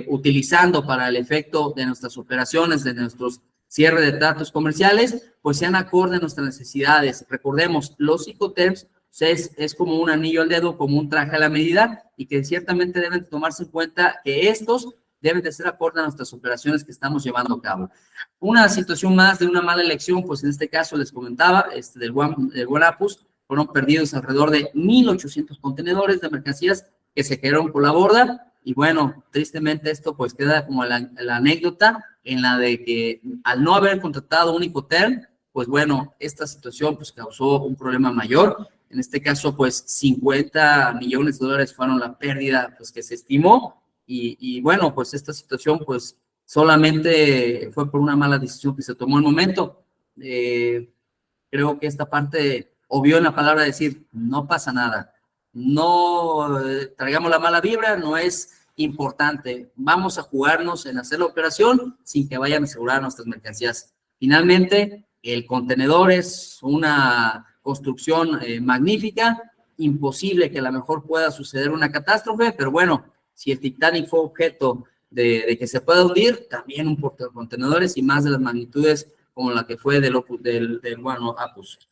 utilizando para el efecto de nuestras operaciones, de nuestros cierre de tratos comerciales, pues sean acorde a nuestras necesidades. Recordemos, los Icoterms es como un anillo al dedo, como un traje a la medida, y que ciertamente deben tomarse en cuenta que estos deben de ser acorde a nuestras operaciones que estamos llevando a cabo. Una situación más de una mala elección, pues en este caso les comentaba, del Guanapus, fueron perdidos alrededor de 1,800 contenedores de mercancías que se quedaron por la borda. Y bueno, tristemente esto pues queda como la anécdota en la de que al no haber contratado un Icoterm, pues bueno, esta situación pues causó un problema mayor. En este caso pues $50 millones fueron la pérdida pues que se estimó, y bueno, pues esta situación pues solamente fue por una mala decisión que se tomó en el momento. Creo que esta parte obvió en la palabra decir, no pasa nada, no traigamos la mala vibra, no es importante, vamos a jugarnos en hacer la operación sin que vayan a asegurar nuestras mercancías. Finalmente, el contenedor es una construcción magnífica, imposible que a lo mejor pueda suceder una catástrofe, pero bueno, si el Titanic fue objeto de que se pueda hundir, también un portacontenedores y más de las magnitudes como la que fue del One Opus.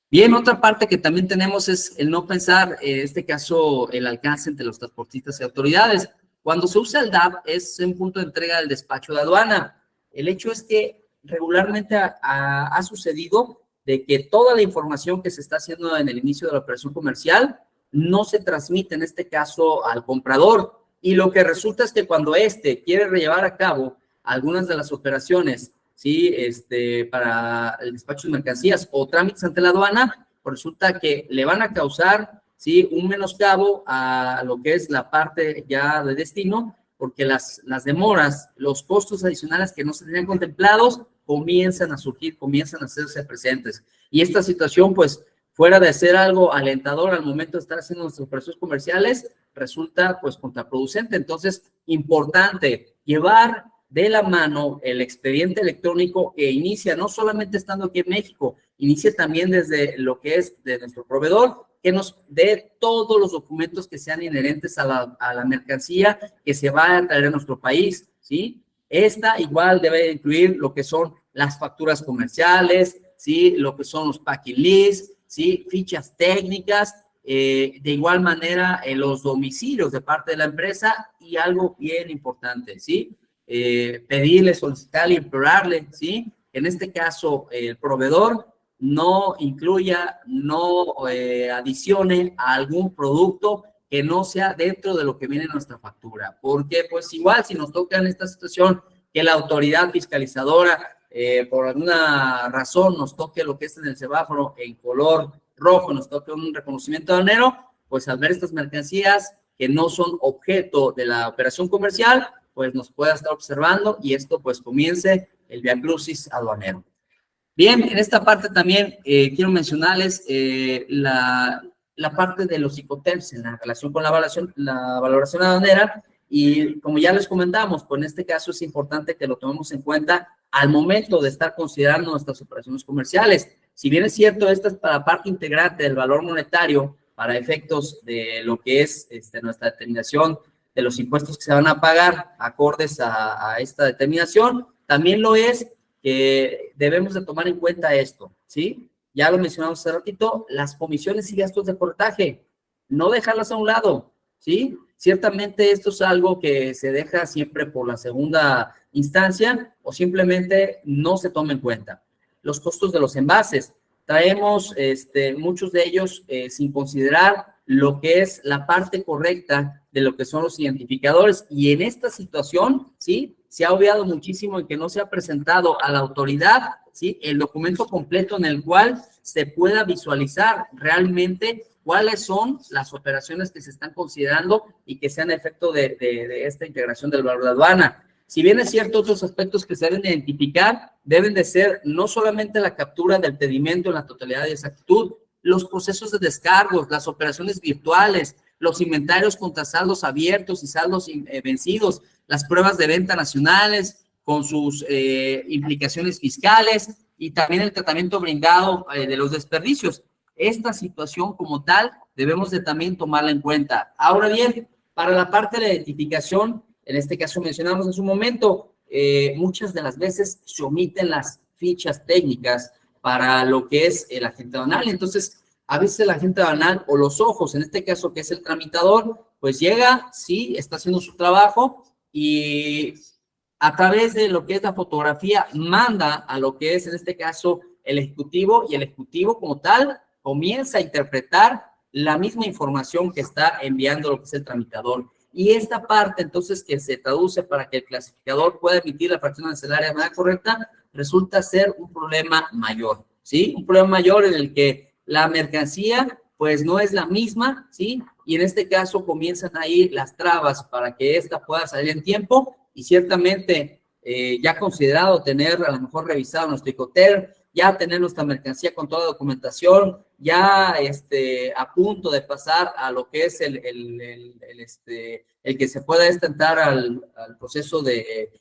Bien, otra parte que también tenemos es el no pensar, en este caso, el alcance entre los transportistas y autoridades. Cuando se usa el DAP es un punto de entrega del despacho de aduana. El hecho es que regularmente ha sucedido de que toda la información que se está haciendo en el inicio de la operación comercial no se transmite, en este caso, al comprador. Y lo que resulta es que cuando éste quiere llevar a cabo algunas de las operaciones, ¿sí? Para el despacho de mercancías o trámites ante la aduana, pues resulta que le van a causar, ¿sí?, un menoscabo a lo que es la parte ya de destino, porque las demoras, los costos adicionales que no se tenían contemplados, comienzan a surgir, comienzan a hacerse presentes. Y esta situación, pues, fuera de ser algo alentador al momento de estar haciendo nuestras operaciones comerciales, resulta, pues, contraproducente. Entonces, importante llevar de la mano el expediente electrónico que inicia, no solamente estando aquí en México, inicia también desde lo que es de nuestro proveedor, que nos dé todos los documentos que sean inherentes a la mercancía que se va a traer a nuestro país, ¿sí? Esta igual debe incluir lo que son las facturas comerciales, ¿sí? Lo que son los packing lists, ¿sí? Fichas técnicas, de igual manera los domicilios de parte de la empresa y algo bien importante, ¿sí? Pedirle, solicitarle, implorarle, ¿sí? En este caso, el proveedor no incluya, no adicione a algún producto que no sea dentro de lo que viene en nuestra factura. Porque, pues, igual, si nos toca en esta situación que la autoridad fiscalizadora, por alguna razón, nos toque lo que es en el semáforo en color rojo, nos toque un reconocimiento aduanero, pues al ver estas mercancías que no son objeto de la operación comercial, pues nos pueda estar observando y esto pues comience el viacrucis aduanero. Bien, en esta parte también quiero mencionarles la parte de los Icotems en la relación con la valoración aduanera y como ya les comentamos, pues en este caso es importante que lo tomemos en cuenta al momento de estar considerando nuestras operaciones comerciales. Si bien es cierto, esta es para parte integrante del valor monetario para efectos de lo que es nuestra determinación de los impuestos que se van a pagar acordes a esta determinación, también lo es que debemos de tomar en cuenta esto, ¿sí? Ya lo mencionamos hace ratito, las comisiones y gastos de corretaje, no dejarlas a un lado, ¿sí? Ciertamente esto es algo que se deja siempre por la segunda instancia o simplemente no se toma en cuenta. Los costos de los envases, traemos muchos de ellos sin considerar lo que es la parte correcta de lo que son los identificadores y en esta situación, ¿sí? Se ha obviado muchísimo en que no se ha presentado a la autoridad, ¿sí?, el documento completo en el cual se pueda visualizar realmente cuáles son las operaciones que se están considerando y que sean efecto de esta integración del valor de aduana. Si bien es cierto, otros aspectos que se deben identificar deben de ser no solamente la captura del pedimento en la totalidad de exactitud, los procesos de descargos, las operaciones virtuales, los inventarios contra saldos abiertos y saldos vencidos, las pruebas de venta nacionales con sus implicaciones fiscales y también el tratamiento brindado de los desperdicios. Esta situación como tal debemos de también tomarla en cuenta. Ahora bien, para la parte de la identificación, en este caso mencionamos en su momento, muchas de las veces se omiten las fichas técnicas para lo que es el agente aduanal. Entonces, a veces el agente aduanal o los ojos, en este caso que es el tramitador, pues llega, sí, está haciendo su trabajo y a través de lo que es la fotografía manda a lo que es en este caso el ejecutivo y el ejecutivo como tal comienza a interpretar la misma información que está enviando lo que es el tramitador. Y esta parte entonces que se traduce para que el clasificador pueda emitir la fracción arancelaria de manera correcta resulta ser un problema mayor, ¿sí? Un problema mayor en el que la mercancía pues no es la misma, ¿sí? Y en este caso comienzan a ir las trabas para que esta pueda salir en tiempo y ciertamente ya considerado tener a lo mejor revisado nuestro Icoterm, ya tener nuestra mercancía con toda la documentación, ya a punto de pasar a lo que es el que se pueda entrar al proceso de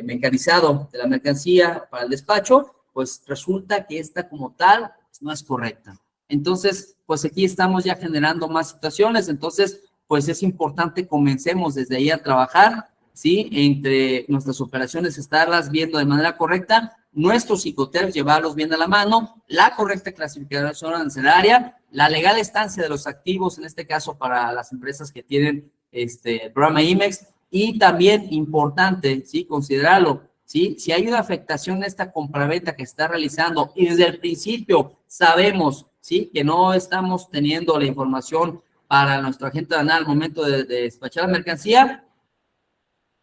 mecanizado de la mercancía para el despacho, pues resulta que esta como tal no es correcta. Entonces, pues aquí estamos ya generando más situaciones, entonces, pues es importante comencemos desde ahí a trabajar, ¿sí? Entre nuestras operaciones, estarlas viendo de manera correcta, nuestros Icoterms, llevarlos bien a la mano, la correcta clasificación arancelaria, la legal estancia de los activos, en este caso para las empresas que tienen el programa IMEX, y también importante, ¿sí? Considerarlo, ¿sí? Si hay una afectación en esta compraventa que se está realizando y desde el principio sabemos, ¿sí? Que no estamos teniendo la información para nuestro agente aduanal al momento de despachar la mercancía,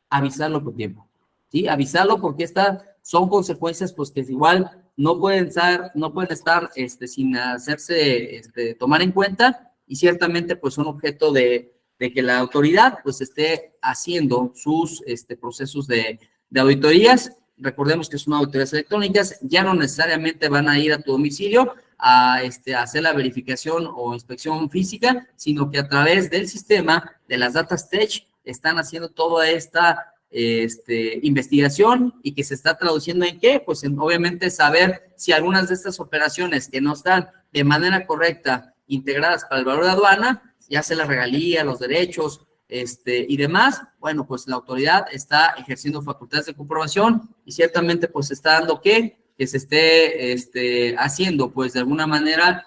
avisarlo con tiempo, ¿sí? Avisarlo porque estas son consecuencias pues que igual no pueden estar sin hacerse tomar en cuenta, y ciertamente pues son objeto de que la autoridad pues esté haciendo sus procesos de auditorías. Recordemos que son auditorías electrónicas, ya no necesariamente van a ir a tu domicilio a hacer la verificación o inspección física, sino que a través del sistema de las Datas Tech están haciendo toda esta investigación, y que se está traduciendo en qué, pues en, obviamente, saber si algunas de estas operaciones que no están de manera correcta integradas para el valor de aduana, ya sea la regalía, los derechos, y demás, bueno, pues la autoridad está ejerciendo facultades de comprobación, y ciertamente pues está dando que se esté haciendo pues de alguna manera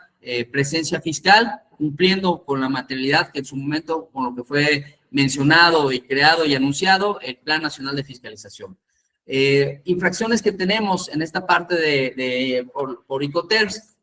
presencia fiscal, cumpliendo con la materialidad que en su momento, con lo que fue mencionado y creado y anunciado, el Plan Nacional de Fiscalización. Infracciones que tenemos en esta parte por Icoterms,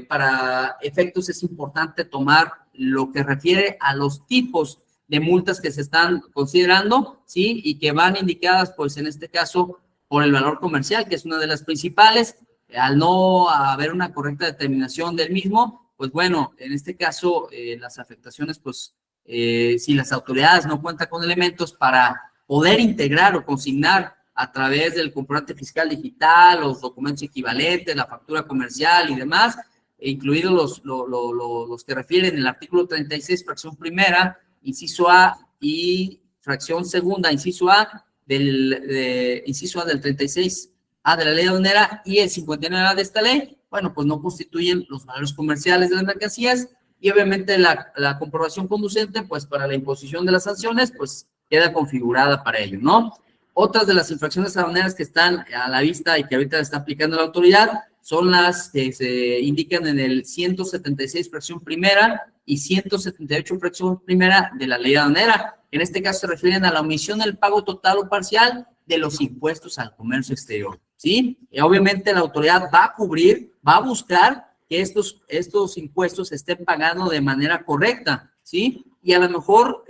para efectos es importante tomar lo que refiere a los tipos de multas que se están considerando, ¿sí? Y que van indicadas, pues en este caso, por el valor comercial, que es una de las principales. Al no haber una correcta determinación del mismo, pues bueno, en este caso, las afectaciones, pues, si las autoridades no cuentan con elementos para poder integrar o consignar a través del comprobante fiscal digital, los documentos equivalentes, la factura comercial y demás, incluidos los que refieren el artículo 36, fracción primera, inciso A, y fracción segunda, inciso A, inciso A del 36A de la ley aduanera y el 59A de esta ley, bueno, pues no constituyen los valores comerciales de las mercancías, y obviamente la comprobación conducente, pues para la imposición de las sanciones, pues queda configurada para ello, ¿no? Otras de las infracciones aduaneras que están a la vista y que ahorita está aplicando la autoridad son las que se indican en el 176 fracción primera y 178 fracción primera de la ley aduanera. En este caso se refieren a la omisión del pago total o parcial de los impuestos al comercio exterior, ¿sí? Y obviamente la autoridad va a cubrir, va a buscar que estos impuestos se estén pagando de manera correcta, ¿sí? Y a lo mejor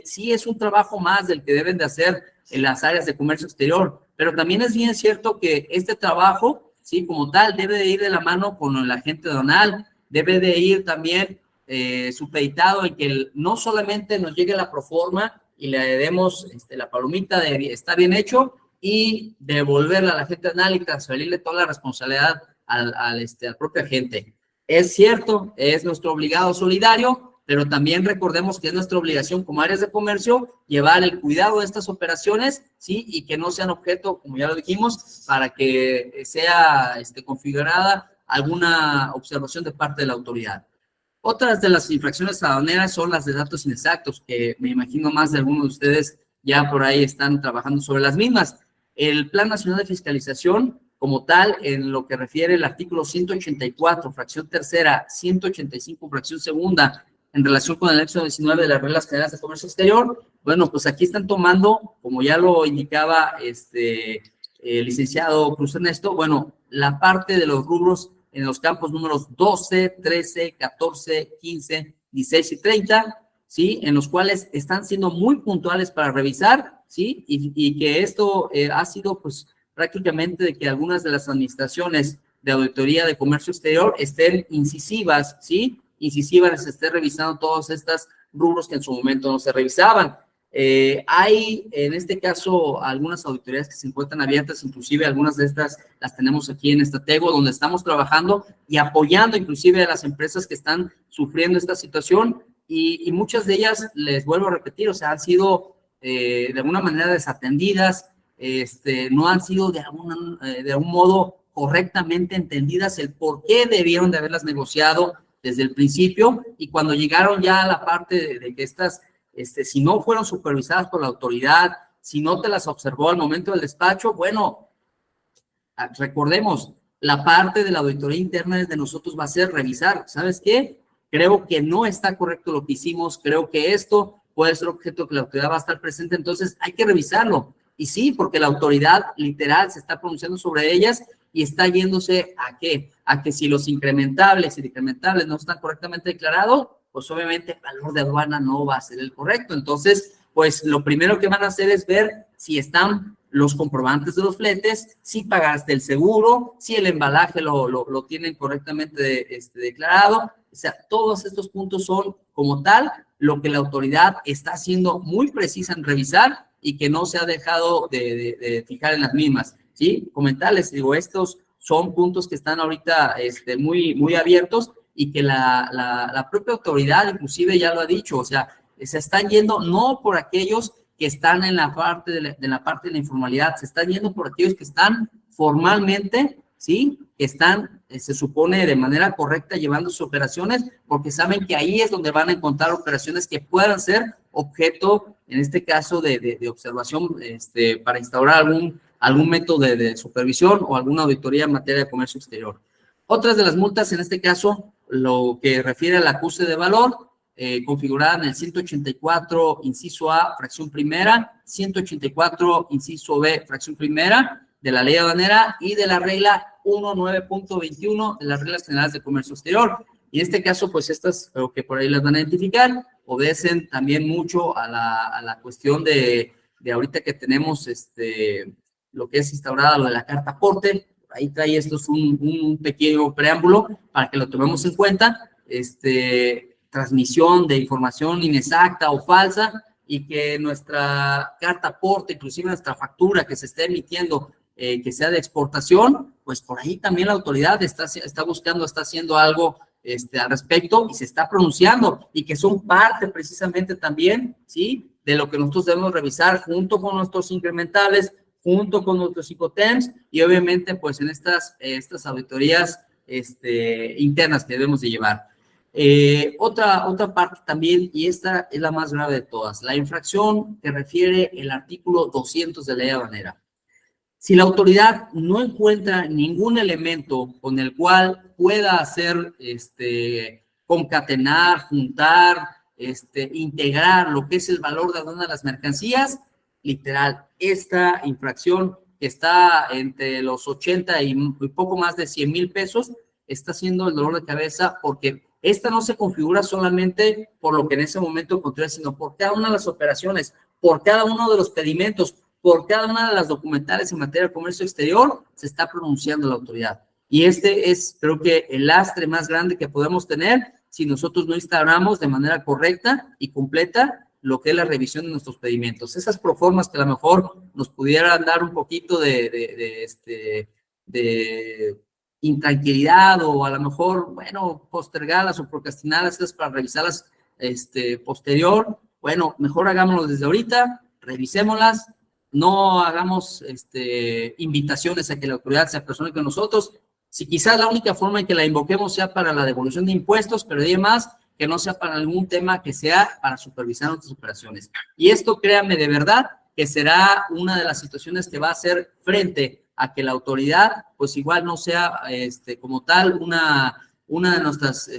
sí es un trabajo más del que deben de hacer en las áreas de comercio exterior, pero también es bien cierto que este trabajo, sí, como tal, debe de ir de la mano con el agente aduanal, debe de ir también supeditado en que no solamente nos llegue la proforma y le demos la palomita de está bien hecho y devolverla al agente aduanal y transferirle toda la responsabilidad al propio agente. Es cierto, es nuestro obligado solidario, pero también recordemos que es nuestra obligación como áreas de comercio llevar el cuidado de estas operaciones, ¿sí? Y que no sean objeto, como ya lo dijimos, para que sea configurada alguna observación de parte de la autoridad. Otras de las infracciones aduaneras son las de datos inexactos, que me imagino más de algunos de ustedes ya por ahí están trabajando sobre las mismas. El Plan Nacional de Fiscalización, como tal, en lo que refiere el artículo 184, fracción tercera, 185, fracción segunda, en relación con el anexo 19 de las reglas generales de comercio exterior, bueno, pues aquí están tomando, como ya lo indicaba el licenciado Cruz Ernesto, bueno, la parte de los rubros en los campos números 12, 13, 14, 15, 16 y 30, ¿sí? En los cuales están siendo muy puntuales para revisar, ¿sí? Y que esto ha sido, pues, prácticamente de que algunas de las administraciones de auditoría de comercio exterior estén incisivas, ¿sí? Incisivas, se esté revisando todos estos rubros que en su momento no se revisaban. Hay, en este caso, algunas auditorías que se encuentran abiertas, inclusive algunas de estas las tenemos aquí en Stratego, donde estamos trabajando y apoyando inclusive a las empresas que están sufriendo esta situación, y muchas de ellas, les vuelvo a repetir, o sea, han sido de alguna manera desatendidas, no han sido de algún modo correctamente entendidas el por qué debieron de haberlas negociado desde el principio, y cuando llegaron ya a la parte de que estas, si no fueron supervisadas por la autoridad, si no te las observó al momento del despacho, bueno, recordemos, la parte de la auditoría interna de nosotros va a ser revisar, ¿sabes qué? Creo que no está correcto lo que hicimos, creo que esto puede ser objeto que la autoridad va a estar presente, entonces hay que revisarlo. Y sí, porque la autoridad literal se está pronunciando sobre ellas y está yéndose ¿a qué? A que si los incrementables y decrementables no están correctamente declarados, pues obviamente el valor de aduana no va a ser el correcto. Entonces, pues lo primero que van a hacer es ver si están los comprobantes de los fletes, si pagaste el seguro, si el embalaje lo tienen correctamente declarado. O sea, todos estos puntos son como tal lo que la autoridad está haciendo muy precisa en revisar y que no se ha dejado de fijar en las mismas, ¿sí? Comentarles, digo, estos son puntos que están ahorita muy abiertos y que la propia autoridad inclusive ya lo ha dicho, o sea, se están yendo no por aquellos que están en la parte de la informalidad, se están yendo por aquellos que están formalmente, ¿sí? Que están, se supone, de manera correcta llevando sus operaciones, porque saben que ahí es donde van a encontrar operaciones que puedan ser objeto, en este caso, de observación, para instaurar algún método de supervisión o alguna auditoría en materia de comercio exterior. Otras de las multas, en este caso, lo que refiere al acuse de valor, configurada en el 184, inciso A, fracción primera, 184, inciso B, fracción primera, de la ley aduanera y de la regla 19.21 de las reglas generales de comercio exterior. Y en este caso, pues estas, creo que por ahí las van a identificar, obedecen también mucho a la cuestión de ahorita que tenemos lo que es instaurada lo de la carta aporte. Ahí trae esto es un pequeño preámbulo para que lo tomemos en cuenta. Transmisión de información inexacta o falsa, y que nuestra carta aporte, inclusive nuestra factura que se esté emitiendo, que sea de exportación, pues por ahí también la autoridad está buscando, está haciendo algo al respecto y se está pronunciando, y que son parte precisamente también, ¿sí? De lo que nosotros debemos revisar junto con nuestros incrementales, junto con nuestros Incoterms, y obviamente pues en estas auditorías internas que debemos de llevar. Otra parte también, y esta es la más grave de todas, la infracción que refiere el artículo 200 de la ley aduanera. Si la autoridad no encuentra ningún elemento con el cual pueda hacer, concatenar, juntar, integrar lo que es el valor de aduana de las mercancías, literal, esta infracción que está entre los 80 y poco más de 100,000 pesos, está siendo el dolor de cabeza, porque esta no se configura solamente por lo que en ese momento encontré, sino por cada una de las operaciones, por cada uno de los pedimentos, por cada una de las documentales en materia de comercio exterior, se está pronunciando la autoridad. Y es, creo que, el lastre más grande que podemos tener si nosotros no instauramos de manera correcta y completa lo que es la revisión de nuestros pedimentos. Esas proformas que a lo mejor nos pudieran dar un poquito de intranquilidad, o a lo mejor, bueno, postergadas o procrastinadas para revisarlas posterior, bueno, mejor hagámoslo desde ahorita, revisémoslas, no hagamos invitaciones a que la autoridad se apersone con nosotros. Si quizás la única forma en que la invoquemos sea para la devolución de impuestos, pero además que no sea para algún tema que sea para supervisar nuestras operaciones. Y esto, créanme, de verdad, que será una de las situaciones que va a hacer frente a que la autoridad, pues igual no sea como tal una de nuestras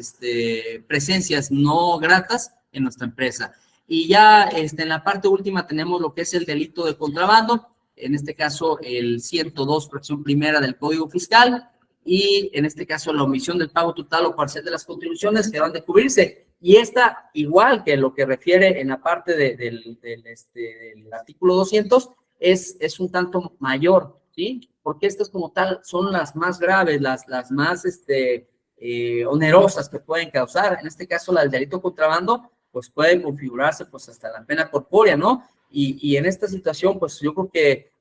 presencias no gratas en nuestra empresa. Y ya en la parte última tenemos lo que es el delito de contrabando, en este caso el 102, fracción primera del Código Fiscal, y en este caso la omisión del pago total o parcial de las contribuciones que van a cubrirse. Y esta, igual que lo que refiere en la parte del artículo 200, es un tanto mayor, ¿sí? Porque estas como tal son las más graves, las más onerosas que pueden causar. En este caso, la del delito de contrabando, pues puede configurarse pues hasta la pena corpórea, ¿no? Y en esta situación, pues yo creo que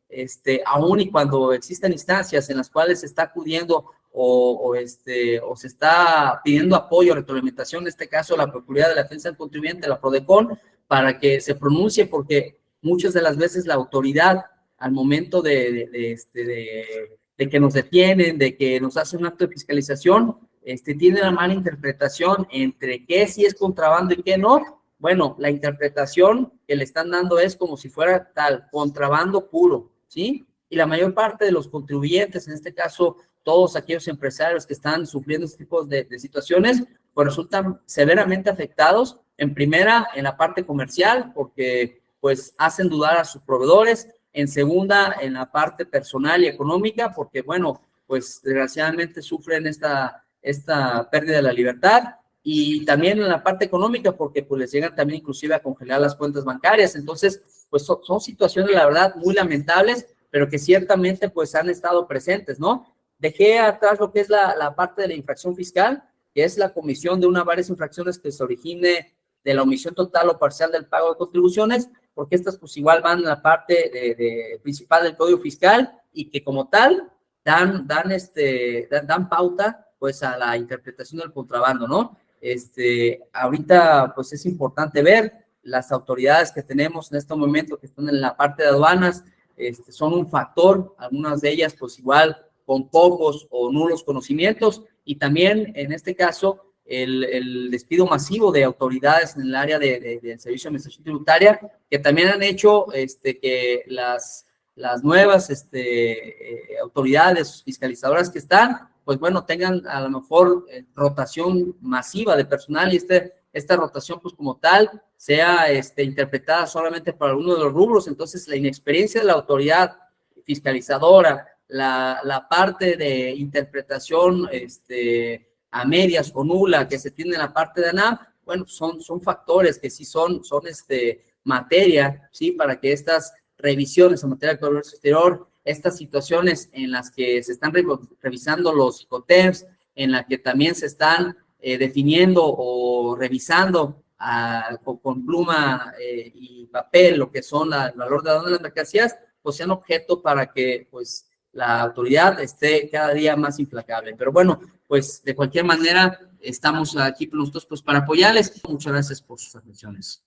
aún y cuando existen instancias en las cuales se está acudiendo o se está pidiendo apoyo, retroalimentación, en este caso la Procuraduría de la Defensa del Contribuyente, la PRODECON, para que se pronuncie, porque muchas de las veces la autoridad, al momento de que nos detienen, de que nos hacen un acto de fiscalización, tiene la mala interpretación entre qué sí es contrabando y qué no. Bueno, la interpretación que le están dando es como si fuera tal, contrabando puro, ¿sí? Y la mayor parte de los contribuyentes, en este caso, todos aquellos empresarios que están sufriendo este tipo de situaciones, pues resultan severamente afectados, en primera, en la parte comercial, porque pues hacen dudar a sus proveedores, en segunda, en la parte personal y económica, porque bueno, pues desgraciadamente sufren esta pérdida de la libertad, y también en la parte económica, porque pues les llegan también inclusive a congelar las cuentas bancarias. Entonces, pues son situaciones, la verdad, muy lamentables, pero que ciertamente pues han estado presentes, ¿no? Dejé atrás lo que es la parte de la infracción fiscal, que es la comisión de una o varias infracciones que se origine de la omisión total o parcial del pago de contribuciones, porque estas pues igual van en la parte principal del Código Fiscal, y que como tal dan pauta pues a la interpretación del contrabando, ¿no? Ahorita pues es importante ver las autoridades que tenemos en este momento que están en la parte de aduanas, son un factor, algunas de ellas pues igual con pocos o nulos conocimientos, y también en este caso el despido masivo de autoridades en el área del Servicio de Administración Tributaria, que también han hecho que las nuevas autoridades fiscalizadoras que están, pues bueno, tengan a lo mejor rotación masiva de personal, y esta rotación pues como tal sea interpretada solamente para alguno de los rubros. Entonces la inexperiencia de la autoridad fiscalizadora, la parte de interpretación a medias o nula que se tiene en la parte de ANAM, bueno, son factores que sí son materia, ¿sí? Para que estas revisiones en materia de comercio exterior, estas situaciones en las que se están revisando los ICOTEMS, en la que también se están definiendo o revisando con pluma y papel lo que son el valor de aduana de las mercancías, pues sean objeto para que pues la autoridad esté cada día más implacable. Pero bueno, pues de cualquier manera estamos aquí nosotros pues para apoyarles. Muchas gracias por sus atenciones.